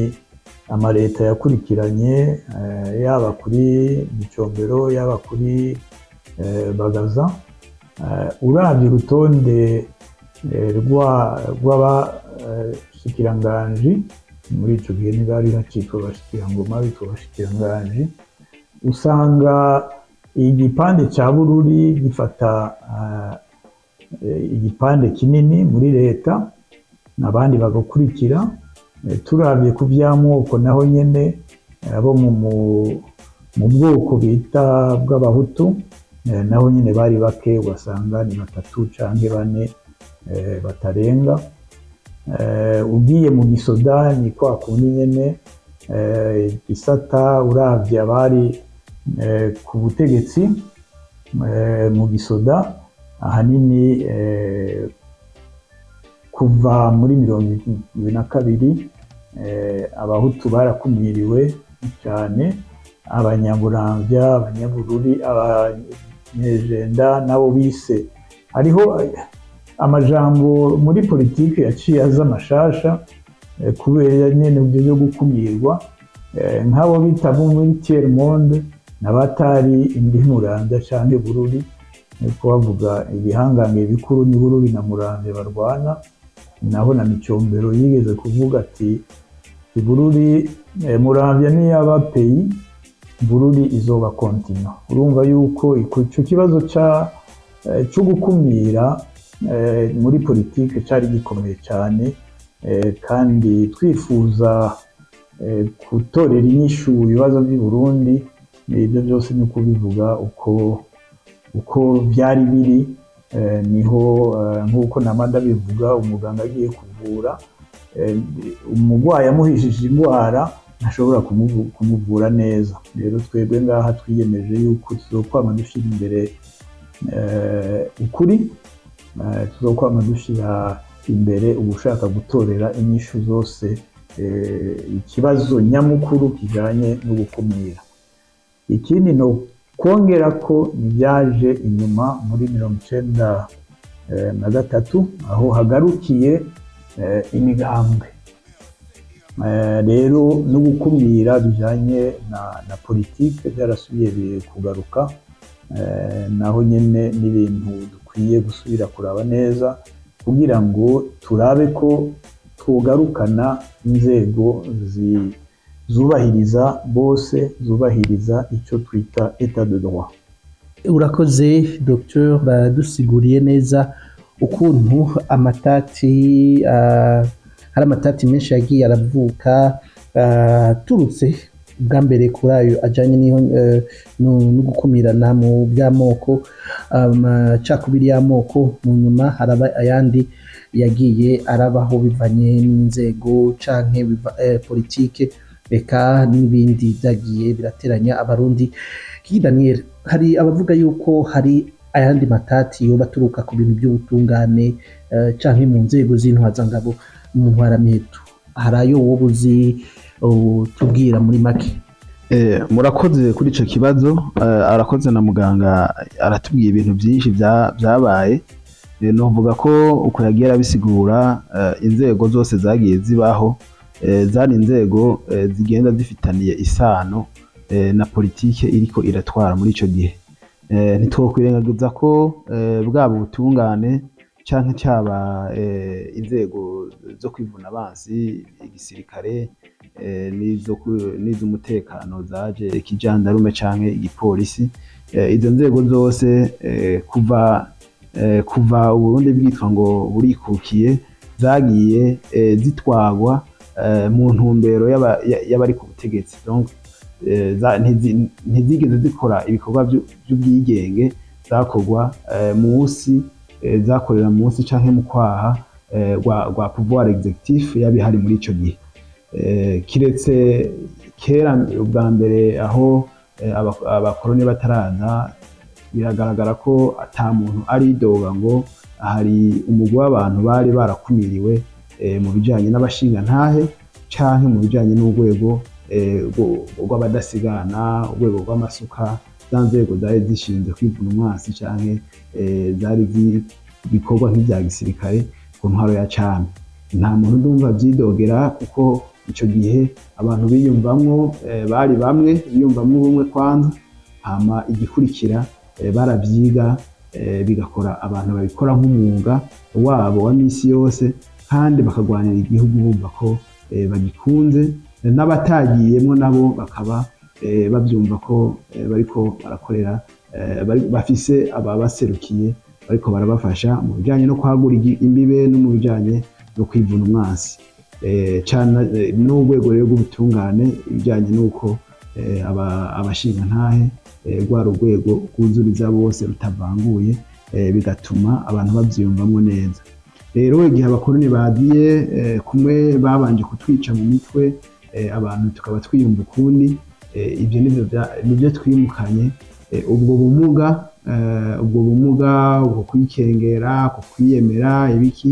amaleta yakurikiranye yaba kuri Micombero yaba kuri Bagaza, uravye urutonde rw'abashikiranganji muri ico gihe ntibari hacitwa abashikirangoma bitwa abashikiranganji, usanga igipande ca Bururi gifata igipande kinini muri leta, abandi bagakurikira. Turavye ku vy'amoko naho nyene abo mu bwoko bita bw'abahutu naho nyene bari bake, ugasanga ni 3 canke 4 batarenga. Ugiye mu gisoda ni kwa kundi nyene gisata, uravye abari ku butegetsi mu gisoda ahanini kuva muri 72 abahutu barakumiriwe cyane, abanyamuramvya, abanyabururi, abanyejenda nabo bise. Hariho amajambo muri politiki yaciye aza amashasha kubera nyene byo gukumirwa, nk'abo bita muri tiers monde n'abatari indi Muramvya canke Bururi, niko bavuga ibihangange bikuru ni Bururi na Muramvya barwana. Naho na Micombero yigeze kuvuga ati Bururi Muramvya ni yaba pays, Bururi izoba continent. Urumva yuko ico kibazo cyo gukumira muri politike cyari gikomeye cyane, kandi twifuza gutorera inyishu ibibazo by'i Burundi. Ibyo byose ni kubivuga uko uko byari biri, niho nk'uko namanda bivuga umuganga agiye kuvura umurwayi amuhishije indwara ntashobora kumuvura neza. Rero twebwe ngaha twiyemeje yuko tuzokwama dushyira imbere ukuri, tuzokwama dushyira imbere ugushaka gutorera inyishu zose ikibazo nyamukuru kijanye no gukumira. Ikindi no kongera ko nibyaje inyuma muri 1993 aho hagarukiye imigambwe. Rero no gukumira bijanye na politike byarasubiye kugaruka, naho nyene n'ibintu dukwiye gusubira kuraba neza kugira ngo turabe ko tugarukana inzego zubahiriza bose, zubahiriza icyo twita etat de droit. Urakoze Dr. badusiguriye neza ukuntu amatati hari amatati menshi yagiye aravuka turutse bwa mbere kuri ayo ajyanye no gukumirana mu by'amoko, amacakubiri y'amoko, mu nyuma haraba ayandi yagiye arabaho bivanye n'inzego canke politike reka n'ibindi byagiye birateranya abarundi. Daniel, hari abavuga yuko hari ayandi matati yoba aturuka ku bintu by'ubutungane canke mu nzego z'intwazangabo mu ntwaramiheto, hari ayo wowe uzi tubwira muri make? Murakoze kuri ico kibazo. Arakoze na muganga aratubwiye ibintu byinshi byabaye. Novuga ko uko yagiye arabisigura, inzego zose zagiye zibaho zari inzego zigenda zifitaniye isano na politike iriko iratwara muri ico gihe. Ntitwokwirengagiza ko bwaba ubutungane canke cyaba inzego zo kwivuna abansi, igisirikare n'iz'umutekano zaje ikijandarume canke igipolisi, izo nzego zose kuva Uburundi bwitwa ngo burikukiye zagiye zitwagwa mu ntumbero y'abari ku butegetsi. Donc ntizigeze zikora ibikorwa by'ubwigenge, zakorwa munsi, zakorera munsi canke mu kwaha rwa pouvoir executif yabihari muri ico gihe. Kiretse kera ubwa mbere aho abakoroni bataraza, biragaragara ko ata muntu aridoga ngo hari umugwi w'abantu bari barakumiriwe mu bijanye n'abashingantahe canke mu bijanye n'urwego rw'abadasigana, urwego rw'amasuka, za nzego zari zishinzwe kwivuna umwansi canke zari bikorwa nk'ibya gisirikare ku ntwaro ya cami. Nta muntu ndumva vyidogera kuko ico gihe abantu biyumvamwo bari bamwe, biyumvamwo ubumwe kwanza, hama igikurikira baravyiga bigakora, abantu babikora nk'umwuga wabo wa misi yose kandi bakagwanira igihugu bumva ko bagikunze, n'abatagiyemwo nabo bakaba bavyumva ko bariko barakorera, bafise ababaserukiye bariko barabafasha mu bijanye no kwagura imbibe no mu bijanye no kwivuna umwansi. N'urwego rero rw'ubutungane ibijanye n'uko abashingantahe rwari urwego rwuzuriza bose rutavanguye, bigatuma abantu bavyiyumvamwo neza. Rero igihe abakoroni bagiye kumwe babanje kutwica mu mitwe, abantu tukaba twiyumva ukundi, ibyo nivyo twimukanye ubwo bumuga ubwo kwikengera, ubwo kwiyemera ibiki,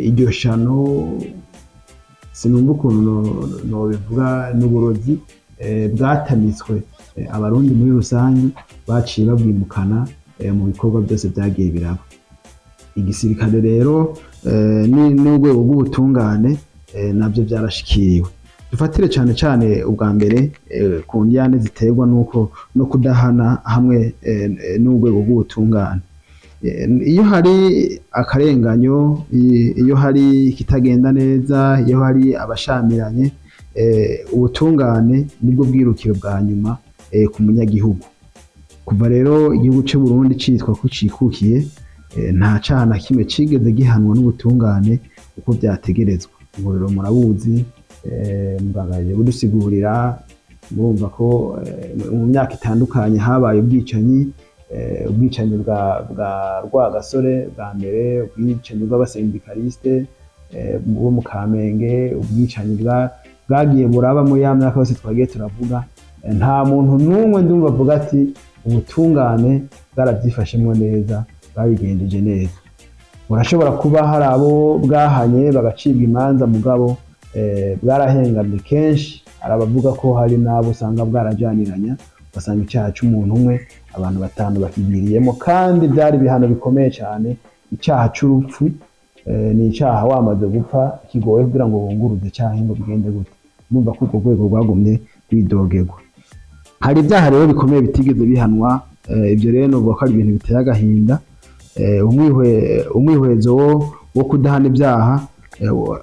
iryo shano sinumva ukuntu nobivuga, n'uburozi bwatamitswe abarundi muri rusange baciye babwimukana mu bikorwa byose byagiye biraba. Igisirikare rero n'urwego rw'ubutungane nabyo byarashikiriwe. Dufatire cyane cyane ubwa mbere ku njyane ziterwa nuko no kudahana hamwe n'urwego rw'ubutungane. Iyo hari akarenganyo, iyo hari ikitagenda neza, iyo hari abashamiranye, ubutungane nibwo bwirukiro bwa nyuma ku munyagihugu. Kuva rero igihugu cy'u Burundi citwa ko cikukiye, nta caha na kimwe cigeze gihanwa n'ubutungane uko byategerezwa. Ngorero murabuzi, mbagaje budusigurira, murumva ko mu myaka itandukanye habaye ubwicanyi ubwicanyi bwa Rwagasore bwa mbere, ubwicanyi bw'abasendikaliste bo mu Kamenge, ubwicanyi bwagiye buraba muri ya myaka yose twagiye turavuga. Nta muntu n'umwe ndumva avuga ati ubutungane bwarabyifashemo neza, babigenjeje neza. Urashobora kuba hari abo bwahanye bagacibwa imanza, mugabo bwarahengamye kenshi. Hari abavuga ko hari n'abo usanga bwarajaniranya, ugasanga icyaha cy'umuntu umwe abantu 5 bakigiriyemo, kandi byari ibihano bikomeye cyane. Icyaha cy'urupfu ni icyaha wamaze gupfa, kigoye kugira ngo wunguruze cyangwa ngo bigende gute. Numva ko urwo rwego rwagumye rwidogerwa. Hari ibyaha rero bikomeye bitigeze bihanwa, ibyo rero nuvuga ko ari ibintu biteye agahinda. Umwihwezo wo kudahana ibyaha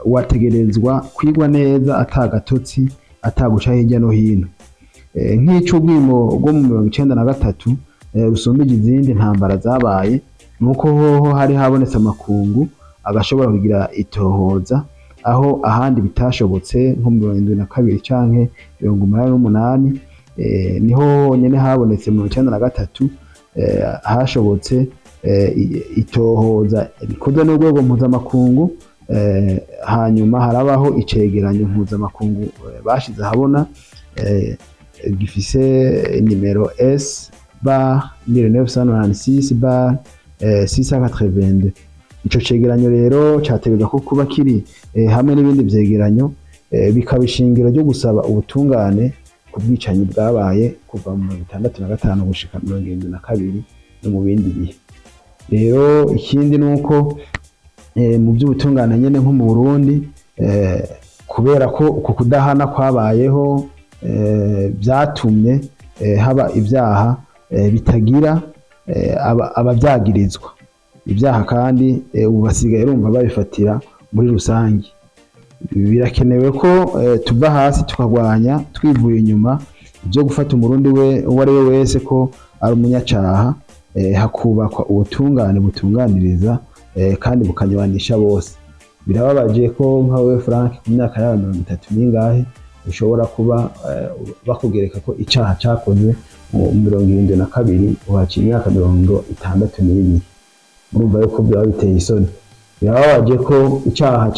wategerezwa kwigwa neza, atagatotsi, ataguca hirya no hino. Nk'icubwimo rwo mu 1993 rusumbije izindi ntambara zabaye, nuko hoho hari habonetse amakungu agashobora kugira itohoza, aho ahandi bitashobotse nko mu 72 canke 88. Niho nyene habonetse mu 1993 hashobotse itohoza rikozwe n'urwego mpuzamakungu. Hanyuma harabaho icegeranyo mpuzamakungu bashize habona gifise nimero S/1996/682. Ico cegeranyo rero categeka ko kuba kiri hamwe n'ibindi vyegeranyo bikaba ishingiro ryo gusaba ubutungane ku bwicanyi bwabaye kuva mu 1965 gushika 1972 no mu bindi bihe. Rero ikindi nuko mu by'ubutungane nyene nko mu Burundi, kubera ko uko kudahana kwabayeho byatumye haba ibyaha bitagira ababyagirizwa. Ibyaha kandi ubu basigaye urumva babifatira muri rusange. Birakenewe ko tuva hasi tukagwanya twivuye inyuma byo gufata umurundi uwo ari we wese ko ari umunyacaha, hakubakwa ubutungane butunganiriza kandi bukanywanisha bose. Birababaje ko nka we Frank ku myaka yawe 30 n'ingahe ushobora kuba bakugereka ko icaha cyakozwe mu 72 uhaciye imyaka 62. Murumva yuko byaba biteye isoni. Birababaje ko icaha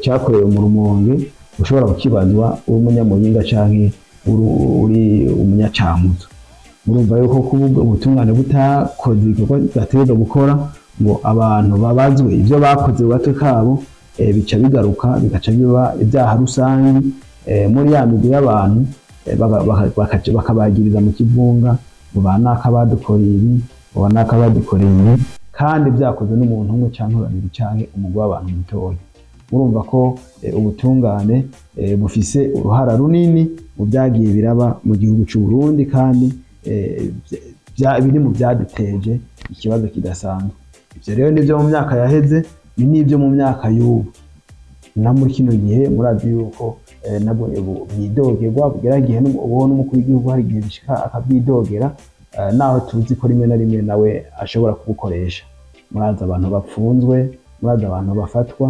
cyakorewe mu Rumonge ushobora kukibazwa umunyamuyinga canke uri umunyacamuzo. Murumva yuko kuvuga ubutungane butakoze igikorwa bategerezwa gukora ngo abantu babazwe ibyo bakoze bato kabo, bica bigaruka bigaca biba ibyaha rusangi muri ya migwi y'abantu, bakabagiriza mu kivunga ngo banaka badukoreye ibi, banaka badukoreye, kandi byakoze n'umuntu umwe cyangwa babiri cyangwa umugwi w'abantu mutoya. Murumva ko ubutungane bufise uruhara runini mu byagiye biraba mu gihugu cy'u Burundi, kandi biri mu byaduteje ikibazo kidasanzwe. Ibyo rero nibyo mu myaka yaheze, ni n'ibyo mu myaka y'ubu. Na muri kino gihe murazi yuko nabwo byidogerwa, bugera gihe ubona umukuru w'igihugu hari igihe bishika akabyidogera, naho tuzi ko rimwe na rimwe nawe ashobora kubukoresha. Murazi abantu bapfunzwe, murazi abantu bafatwa,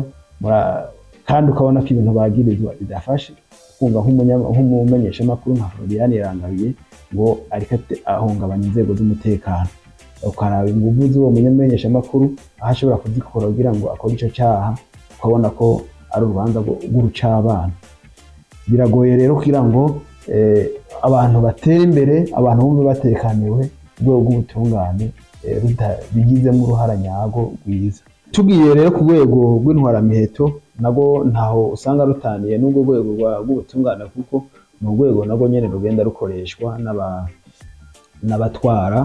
kandi ukabona ko ibintu bagirizwa bidafashe. Kumva nk'umumenyesha makuru nka Florian Irangabiye ngo ariko ahungabanya inzego z'umutekano, ukaraba inguvu z'uwo mumenyesha makuru aho ashobora kuzikora kugira ngo akore ico cyaha, ukabona ko ari urubanza rw'urucabana. Biragoye rero kugira ngo abantu batera imbere, abantu bumve batekaniwe, urwego rw'ubutungane bigizemo uruhara nyago rwiza. Tugiye rero ku rwego rw'intwaramiheto, nago ntaho usanga rutaniye n'ubwo rwego rw'ubutungane, kuko mu rwego nago nyene rugenda rukoreshwa n'abatwara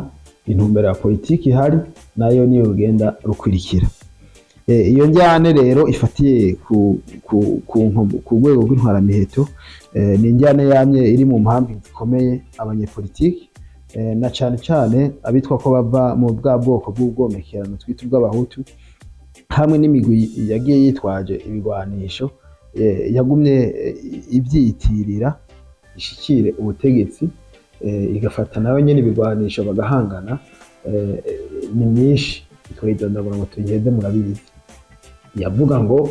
intumbero ya politiki ihari, nayo niyo rugenda rukwirikira. Iyo njyane rero ifatiye ku rwego rw'intwaramiheto, ni njyane yamye iri mu mpamvu zikomeye abanyepolitiki, na cane cane abitwa ko bava mu bwa bwoko bw'ubwomekerano twita ubw'abahutu, hamwe n'imigwi yagiye yitwaje ibigwanisho yagumye ibyiyitirira ishikire ubutegetsi, igafata nayo nyene ibigwanisho bagahangana. Ni myinshi twidondagura ngo tugende murabizi. Yavuga ngo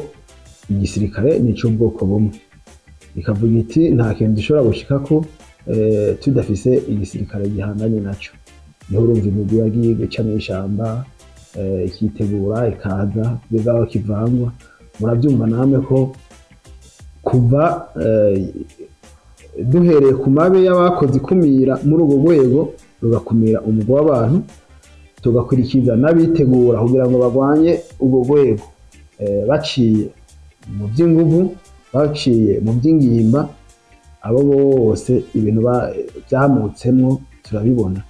igisirikare ni cy'ubwoko bumwe, ikavuga iti nta kintu dushobora gushika ko tudafise igisirikare gihanganye naco. niho urumva imigwi yagiye guca mw'ishamba ikitegura ikaza kugeza aho kivangwa. Murabyumva namwe ko kuva duhereye ku mabi y'abakoze ikumira muri urwo rwego rugakumira umugwi w'abantu, tugakurikiza n'abitegura kugira ngo barwanye urwo rwego baciye mu by'inguvu, baciye mu by'ingimba, abo bose ibintu byamutsemwo turabibona.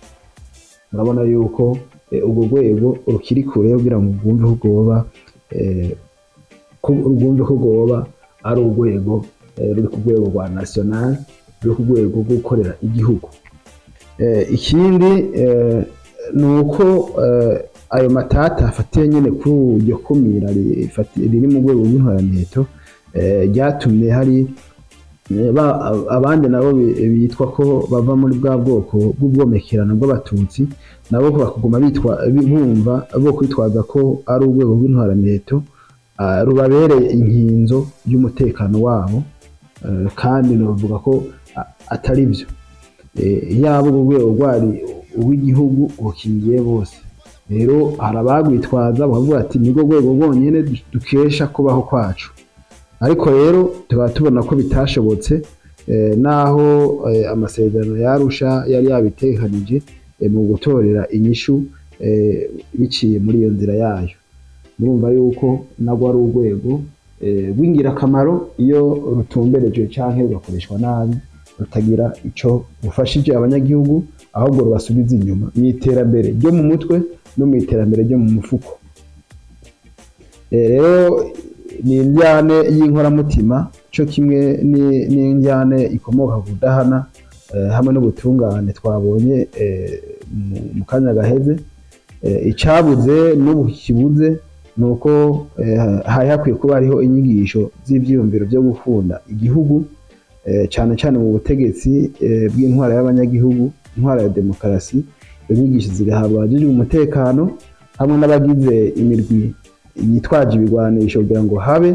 Murabona yuko urwo rwego rukiri kure kugira ngo rwumve ko rwoba ari urwego ruri ku rwego rwa national, ruri ku rwego rwo gukorera igihugu. Ikindi ni uko ayo matata afatiye nyine kuri iryo kumira riri mu rwego rw'intwaramiheto ryatumye hari abandi nabo bitwa ko bava muri bwa bwoko bw'ubwomekerano bw'abatutsi, nabo bakaguma bumva bo kwitwaza ko ari urwego rw'intwaramiheto rubabereye inkinzo y'umutekano wabo, kandi navuga ko atari byo. Yaba urwo rwego rwari uw'igihugu rukingiye bose. Rero hari abagwitwaza bakavuga ati nirwo rwego rwonyine dukesha kubaho kwacu, ariko rero tukaba tubona ko bitashobotse, naho amasezerano yarusha yari yabitekanije mu gutorera inyishu biciye muri iyo nzira yayo. Murumva yuko nagwo ari urwego rw'ingirakamaro iyo rutumberejwe canke rugakoreshwa nabi, rutagira ico rufashije abanyagihugu, ahubwo rubasubiza inyuma mu iterambere ryo mu mutwe no mu iterambere ryo mu mufuko. Rero ni indyane y'inkoramutima cyo kimwe n'indyane ikomoka ku kudahana hamwe n'ubutungane twabonye mu kanya gaheze. Icabuze n'ubu kibuze ni uko hari hakwiye kuba hariho inyigisho z'ivyiyumviro byo gukunda igihugu, cyane cyane mu butegetsi bw'intwara y'abanyagihugu, intwara ya demokarasi. Inyigisho zigahabwa abajejwe umutekano hamwe n'abagize imirwi yitwaje ibigwanisho kugira ngo habe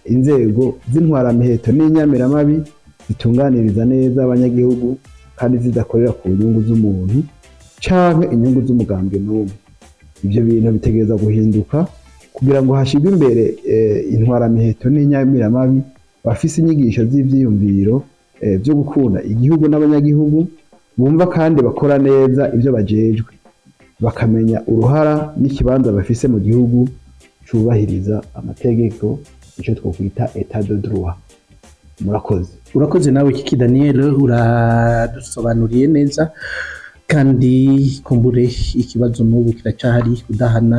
inzego z'intwaramiheto n'inyamiramabi zitunganiriza neza abanyagihugu kandi zidakorera ku nyungu z'umuntu canke inyungu z'umugambwe n'umwe. Ibyo bintu bitegereza guhinduka kugira ngo hashirwe imbere intwaramiheto n'inyamiramabi bafise inyigisho z'ivyiyumviro byo gukunda igihugu n'abanyagihugu, bumva kandi bakora neza ibyo bajejwe, bakamenya uruhara n'ikibanza bafise mu gihugu cyubahiriza amategeko, icyo twokwita etat de droit. Murakoze. Urakoze nawe Kiki Daniel, uradusobanuriye neza, kandi kumbure ikibazo n'ubu kiracahari. Kudahana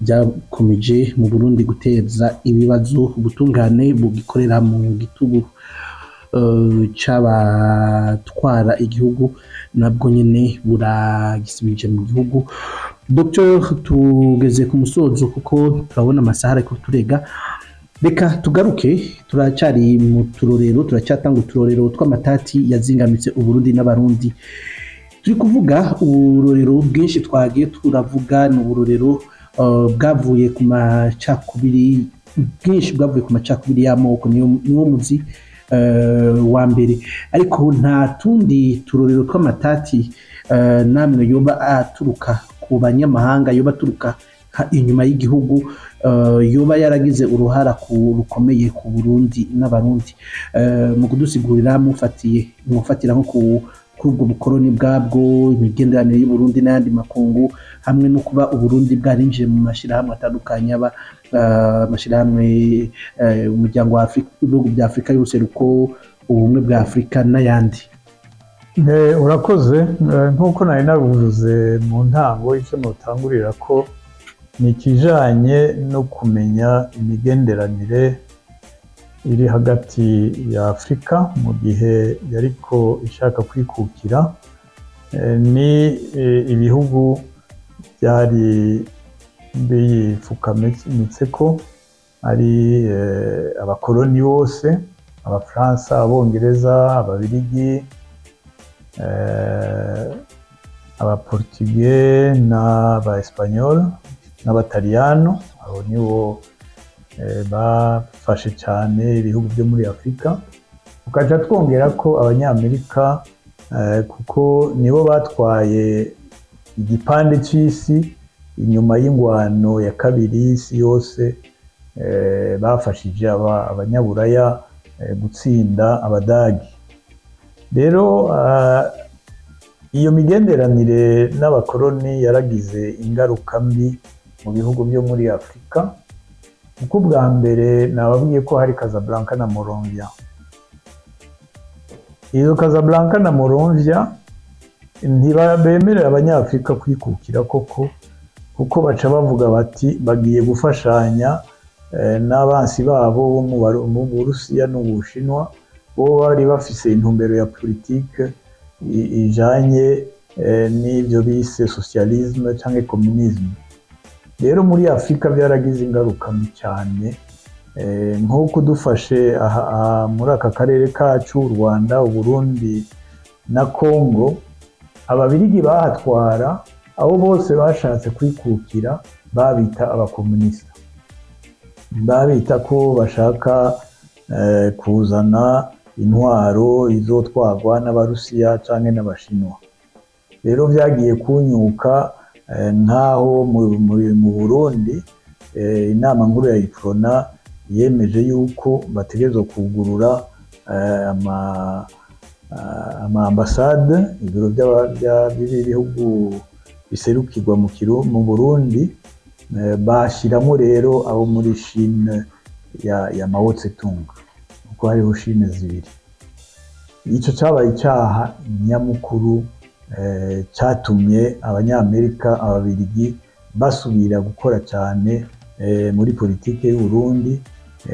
byakomeje mu Burundi guteza ibibazo, ubutungane bugikorera mu gitugu c'abatwara igihugu nabwo nyene buragisubije mu gihugu. Dr. tugeze ku musozo kuko turabona amasaha ariko turega, reka tugaruke, turacari mu turorero, turacyatanga uturorero tw'amatati yazingamitse Uburundi n'abarundi. Turi kuvuga uburorero bwinshi twagiye turavuga, ni uburorero bwavuye ku macakubiri bwinshi, bwavuye ku macakubiri y'amoko, niwo muzi wa mbere. Ariko nta tundi turorero tw'amatati namwe yoba aturuka ku banyamahanga, yoba aturuka inyuma y'igihugu, yoba yaragize uruhara rukomeye ku Burundi n'abarundi, mu kudusigurira mufatira nko ku ubwo bukoroni bwabwo, imigenderanire y'Uburundi n'ayandi makungu, hamwe no kuba Uburundi bwarinjiye mu mashirahamwe atandukanye, amashirahamwe umuryango wa Afrika, ibihugu bya Afrika y'ubuseruko, ubumwe bwa Afrika n'ayandi. Urakoze. Nk'uko nari nabivuze mu ntango, icyo notangurira ko ni ikijanye no kumenya imigenderanire iri hagati ya Afrika mu gihe yariko ishaka kwikukira, ni ibihugu byari biyifukamitseko, ari abakoloni bose, Abafaransa, Abongereza, Ababirigi, Abaportugais n'Abaespanyol n'Abataliyano. Abo nibo bafashe cyane ibihugu byo muri Afrika. Tukaja twongera ko Abanyamerika, kuko nibo batwaye igipande c'isi inyuma y'ingwano ya kabiri y'isi yose bafashije abanyaburaya gutsinda abadagi. Rero iyo migenderanire n'abakoroni yaragize ingaruka mbi mu bihugu byo muri Afurika, kuko bwa mbere nababwiye ko hari Casablanca na Monrovia. Izo Casablanca na Monrovia ntibemerera abanyafurika kwikukira koko, kuko baca bavuga bati bagiye gufashanya n'abansi babo bo mu Burusiya n'Ubushinwa, bo bari bafise intumbero ya politike ijanye n'ibyo bise socialisme cyangwa communisme. Rero muri Afurika byaragize ingaruka mbi cyane, nk'uko dufashe muri aka karere kacu, u Rwanda, u Burundi na Congo, ababirigi bahatwara abo bose bashatse kwikukira babita abakomunisita, babita ko bashaka kuzana intwaro izotwagwa n'Abarusiya canke n'Abashinwa. Rero byagiye kunyuka nkaho mu Burundi inama nkuru ya Iprona yemeje yuko bategerezwa kugurura ama ambasade, ibiro by'ibihugu biserukirwa mu Burundi, bashyiramo rero abo muri Chine ya Mao Tse-tung, kuko hariho Chine zibiri. Icyo cyabaye icyaha nyamukuru cyatumye abanyamerika, ababirigi basubira gukora cyane muri politike y'u Burundi,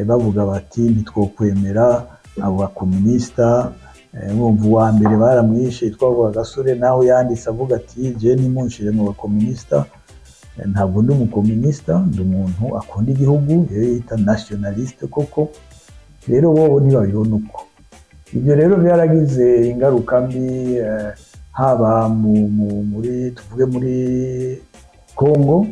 bavuga bati ntitwokwemera abo bakomunisita. Mwumva uwa mbere baramwishe twavuga Gasore, naho yanditse avuga ati je nimunshire mu bakomunisita, ntabwo ndi umukomunisita, ndi umuntu akunda igihugu, yita nationaliste koko. Rero bo ntibabibona uko. Ibyo rero byaragize ingaruka mbi, haba muri tuvuge muri Congo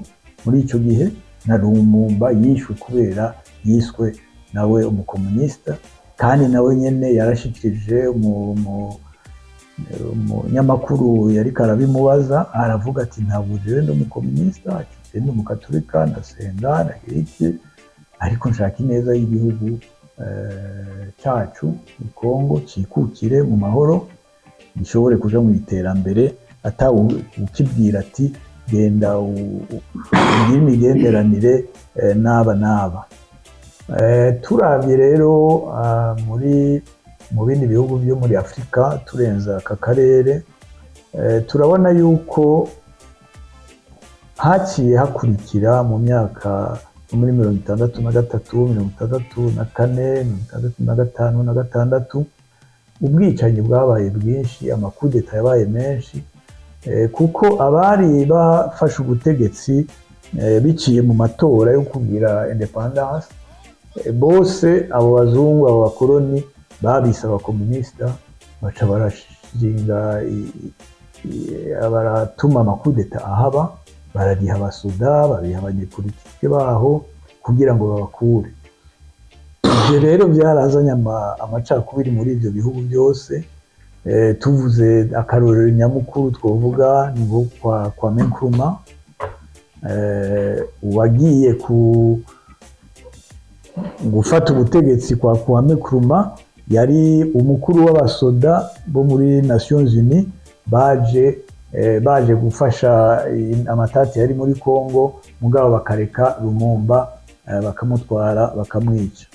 muri icyo gihe, na Lumumba yishwe kubera yiswe nawe umukomunisita, kandi nawe nyene yarashikirije umunyamakuru yari karabimubaza, aravuga ati ntabwo jewe ndi umukomunisita, ati ndi umukaturika, ndasenga ndagiriki, ariko nshaka ineza y'igihugu cyacu Congo cikukire mu mahoro, gishobore kuja mu iterambere, ukibwira ati genda ugire imigenderanire n'aba. Turavye rero mu bindi bihugu byo muri Afurika, turenza aka karere, turabona yuko haciye hakurikira mu myaka muri 1963, 1964, 1965 na 1966, ubwicanyi bwabaye bwinshi, amakudeta yabaye menshi, kuko abari bafashe ubutegetsi biciye mu matora yo kugira independence, bose abo bazungu, abo bakoroni babise abakomunisita, baca barashinga baratuma amakudeta ahaba, barariha abasoda, bariha abanyepolitike baho kugira ngo babakure. Ibyo rero byarazanye amacakubiri muri ibyo bihugu byose. Tuvuze akarorero nyamukuru twovuga ni nko kwa Kwame Nkrumah, wagiye gufata ubutegetsi kwa Kwame Nkrumah, yari umukuru w'abasoda bo muri Nations Unies baje gufasha amatati yari muri Congo, mugabo bakareka Lumumba bakamutwara bakamwica.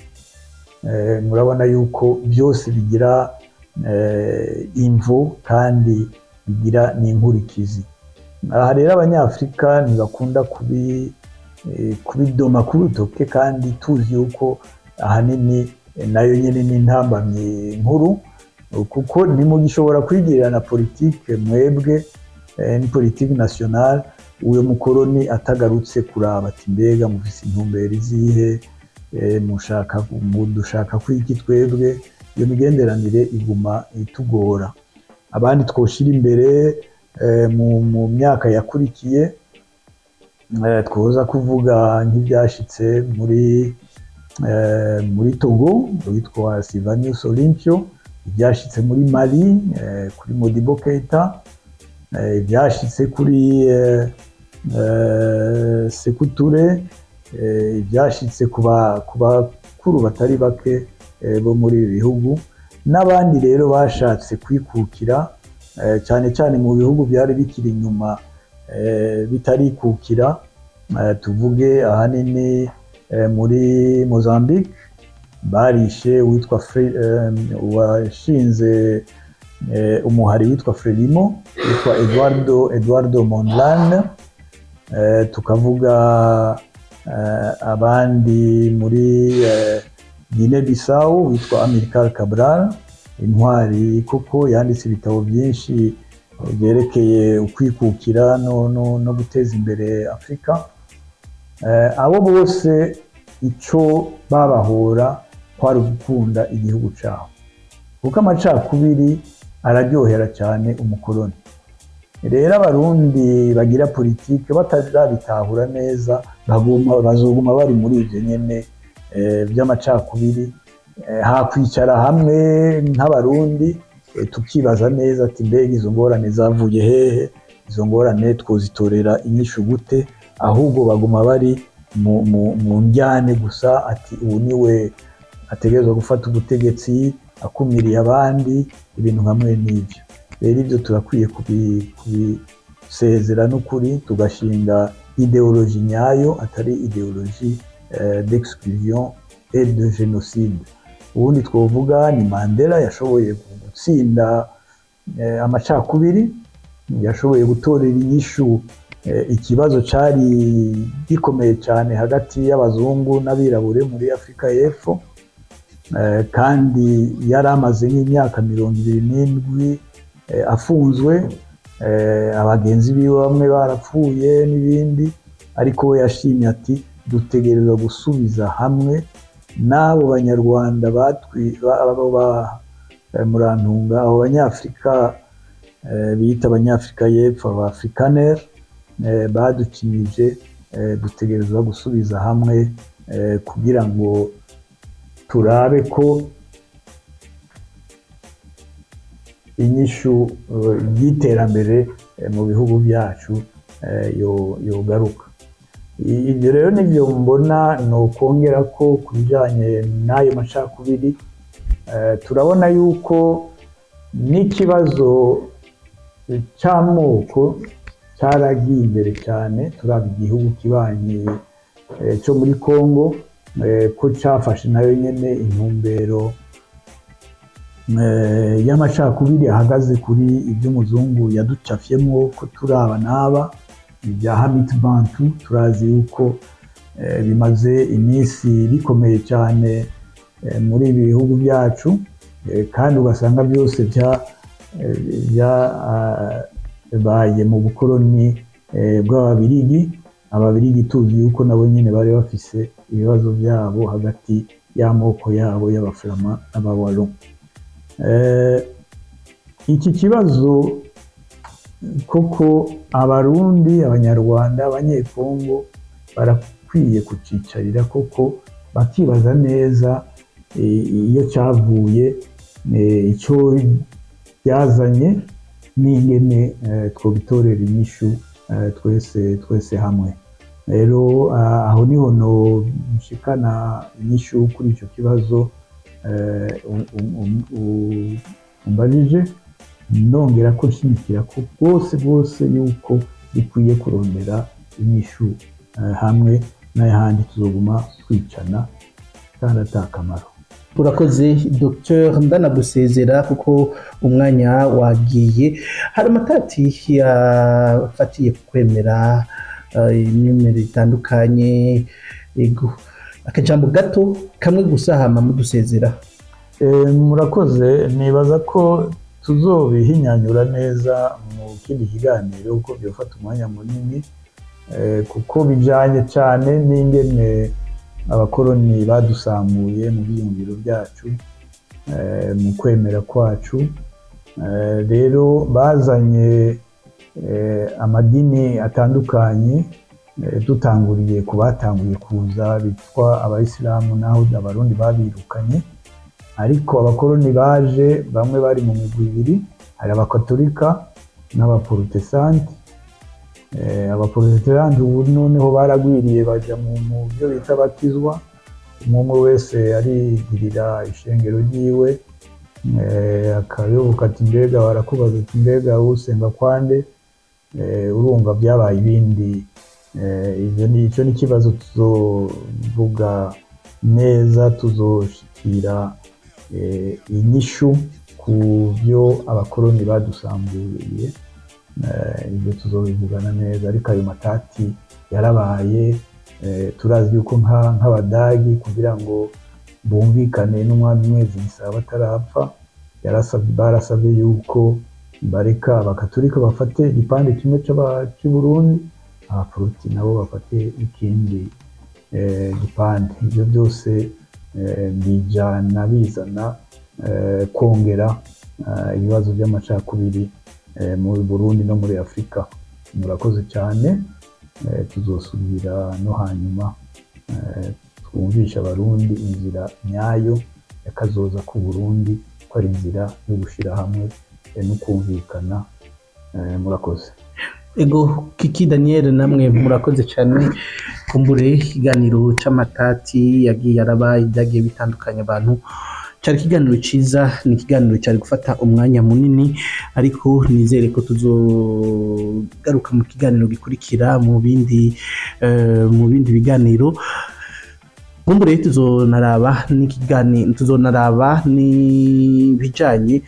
Murabona yuko byose bigira imvu kandi bigira n'inkurikizi. Aha rero abanyafurika ntibakunda kubidoma ku rutoke, kandi tuzi yuko ahanini nayo nyine n'intambamyi nkuru, kuko ntimugishobora kwigirira na politike mwebwe, ni politike nationale, uyo mukoroni atagarutse kuraba ati mbega mufise intumbero izihe, dushaka kwiki twebwe. Iyo migenderanire iguma itugora. Abandi twoshira imbere mu myaka yakurikiye, twoza kuvuga nk'ibyashitse muri Togo, witwa Sylvanus Olympio, ibyashitse muri Mali kuri Modibo Keita, ibyashitse kuri Sekuture, ibyashitse ku bakuru batari bake bo muri ibi bihugu, n'abandi rero bashatse kwikukira cyane cyane mu bihugu byari bikiri inyuma bitarikukira, tuvuge ahanini muri Mozambique barishe witwa washinze umuhari witwa Frelimo witwa Eduardo Mondlane, tukavuga abandi muri Guinea Bissau witwa Amilcar Cabral, intwari kuko yanditse ibitabo byinshi byerekeye ukwikukira no guteza imbere Afurika. Abo bose icyo babahora kwari gukunda igihugu cyabo, kuko amacakubiri araryohera cyane umukoloni. Rero abarundi bagira politike batazabitahura neza bazoguma bari muri ibyo nyene by'amacakubiri. Hakwicara hamwe nk'abarundi tukibaza neza ati mbega izo ngorane zavuye hehe, izo ngorane twozitorera inyishu gute, ahubwo baguma bari mu njyane gusa, ati ubu niwe ategerezwa gufata ubutegetsi akumiriye abandi, ibintu hamwe n'ibyo. Rero ibyo turakwiye kubisezera n'ukuri, tugashinga ideoloji nyayo atari ideoloji d'exclusion et de génocide. Ubundi twovuga ni Mandela yashoboye gutsinda amacakubiri, yashoboye gutorera inyishu ikibazo cyari gikomeye cyane hagati y'abazungu n'abirabure muri Afurika y'Epfo, kandi yari amaze nk'imyaka 27 afunzwe, abagenzi biwe bamwe barapfuye n'ibindi, ariko we yashimye ati dutegerezwa gusubiza hamwe n'abo banyarwanda murantunga, abo banyafurika biyita abanyafurika y'Epfo, abafrikaner badukinije, dutegerezwa gusubiza hamwe kugira ngo turabe ko inyishu y'iterambere mu bihugu byacu yogaruka. Ibyo rero nibyo mbona ni ukongera ko ku bijyanye n'ayo macakubiri, turabona yuko n'ikibazo cy'amoko cyaragiye imbere cyane. turaba igihugu kibanye cyo muri Congo ko cyafashe nayo nyene intumbero y'amacakubiri ahagaze kuri iby'umuzungu yaducafyemo ko turaba n'aba ibya Hamid Bantu. turazi yuko bimaze iminsi bikomeye cyane muri ibi bihugu byacu, kandi ugasanga byose byabaye mu bukoloni bw'Ababirigi. Ababirigi tuzi yuko nabo nyine bari bafise ibibazo byabo hagati y'amoko yabo y'Abaflama n'Abawalo. Iki kibazo koko Abarundi, Abanyarwanda, Abanyekongo barakwiye kucicarira koko bakibaza neza iyo cyavuye, icyo byazanye n'ingene twobitorera inyishu twese hamwe. Rero aho niho no nshikana inyishu kuri icyo kibazo umbajije, nongera ko nshimikira ko bwose yuko bikwiye kurondera inyishu hamwe, n'ahandi tuzoguma twicana kandi atakamaro. Urakoze Dr. Ndanagusezera kuko umwanya wagiye. Hari amatati yafatiye kwemera imyemerere itandukanye, akajambo gato kamwe gusa hama mudusezera. Murakoze, nibaza ko tuzobihinyanyura neza mu kindi kiganiro kuko byofata umwanya munini, kuko bijanye cyane n'ingene abakoloni badusamuye mu byiyumviro byacu, mu kwemera kwacu. Rero bazanye amadini atandukanye, dutanguriye ku batanguye kuza bitwa Abayisilamu, naho Abarundi babirukanye. Ariko abakoloni baje bamwe bari mu migwi ibiri, hari Abakatolika n'abaprotestanti. Abaprotestanti ubu noneho baragwiriye baja mu byo bita batizwa, umwe wese arigirira ishengero ryiwe, akayoboka ati mbega barakubaza ati mbega usenga kwande, urumva byabaye ibindi. Icyo ni ikibazo tuzovuga neza, tuzoshikira inyishu ku byo abakoroni badusamburiye, ibyo tuzobivugana neza. Ariko ayo matati yarabaye, turazi yuko nk'abadagi kugira ngo bumvikane n'umwami Mwezi batarapfa, barasabye yuko bareka abakatolika bafate igipande kimwe cy'u Burundi, abaporoti nabo bafate ikindi gipande. Ibyo byose bijana bizana kongera ibibazo by'amacakubiri mu Burundi no muri Afurika. Murakoze cyane, tuzosubira no hanyuma twumvisha abarundi inzira nyayo yakazoza ku Burundi, ko ari inzira yo gushira hamwe no kumvikana. Murakoze. Ego Kiki Daniel, namwe murakoze cyane. Kumbure ikiganiro c'amatati yagiye arabaye byagiye bitandukanye abantu, cyari ikiganiro ciza, ni ikiganiro cyari gufata umwanya munini, ariko nizere ko tuzogaruka mu kiganiro gikurikira mu bindi biganiro. Kumbure tuzonaraba n'ibijanye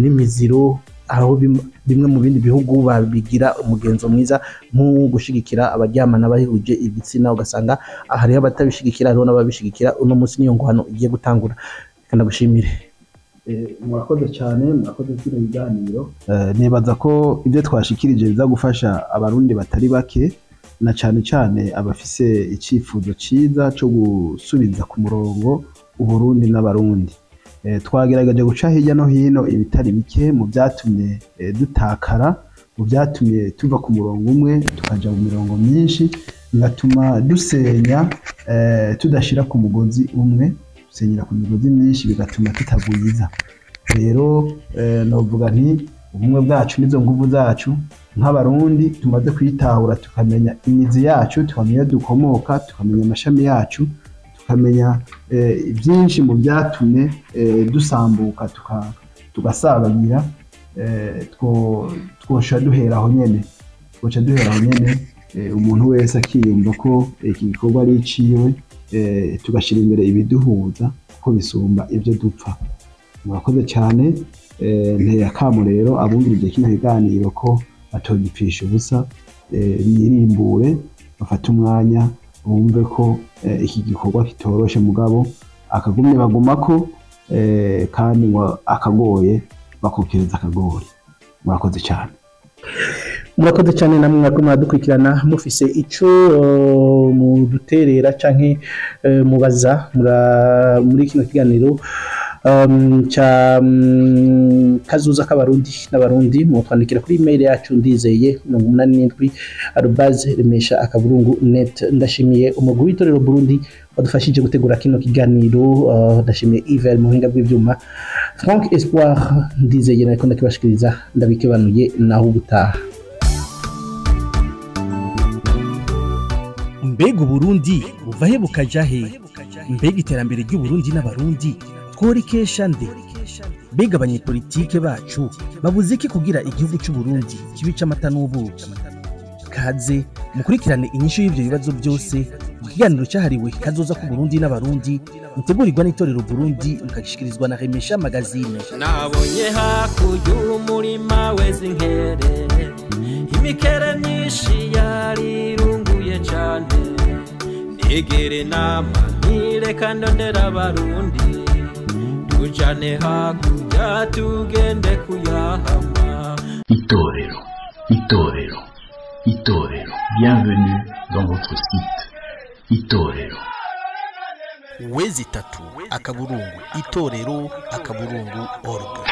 n'imiziro, aho bimwe mu bindi bihugu babigira umugenzo mwiza nko gushigikira abaryamana bahuje igitsina, ugasanga hariho abatabishigikira hariho n'ababishigikira. Uno munsi niyo ngwano igiye gutangura. Kandi gushimire. Murakoze cyane, murakoze kino biganiro. Nibaza ko ibyo twashikirije biza gufasha abarundi batari bake, na cyane cyane abafise icifuzo ciza cyo gusubiza ku murongo Uburundi n'abarundi. Twagerageje guca hirya no hino ibitari bike mu byatumye dutakara, mu byatumye tuva ku murongo umwe tukaja mu mirongo myinshi, bigatuma dusenya tudashira ku mugozi umwe, dusenyera ku migozi myinshi, bigatuma tutagwiza. Rero novuga nti ubumwe bwacu nizo nguvu zacu nk'abarundi, tumaze kwitahura tukamenya imizi yacu, tukamenya dukomoka, tukamenya amashami yacu, tukamenya byinshi mu byatumye dusambuka tugasabagira, twosha duhera aho nyene, umuntu wese akiyumva ko iki gikorwa ari iciwe, tugashyira imbere ibiduhuza kuko bisumba ibyo dupfa. Murakoze cyane. Nteye akamo rero abumvirije kino kiganiro ko batogipfisha ubusa, birimbure, bafata umwanya, bumve ko iki gikorwa kitoroshe, mugabo akagumye bagumako, kandi ngo akagoye bakokereza akagori. Murakoze cyane. Murakoze cyane namwe mwadukurikirana, mufise ico muduterera canke mubaza muri kino kiganiro cha kazuza k'abarundi n'abarundi, mutwandikira kuri email yacu ndizeye87@remesha.net. ndashimiye umugwi w'itorero Burundi wadufashije gutegura kino kiganiro, ndashimiye Yves mu buhinga bw'ivyuma, Frank Espoir ndizeye nariko ndakibashikiriza, ndabikebanuye naho ubutaha. Mbega Burundi buvahe bukajahe? Mbega iterambere ry'Uburundi n'abarundi tworikesha nde? Mbega abanyepolitike bacu babuze iki kugira igihugu cy'u Burundi kibe c'amata n'ubuki? Kaze mukurikirane inyishu y'ivyo bibazo byose mu kiganiro cyahariwe kazoza ku Burundi n'abarundi, mutegurirwa n'itorero Burundi mukagishikirizwa na Remesha Magazine. Nabonye hakurya umurima weze inkere, imikere myinshi yarirunguye cane, negere nama nireka ndondera abarundi, tujane hakurya tugende kuyahama. Itorero, bienvenue dans votre site. Itorero. Wezi tatu akaburungu itorero akaburungu org.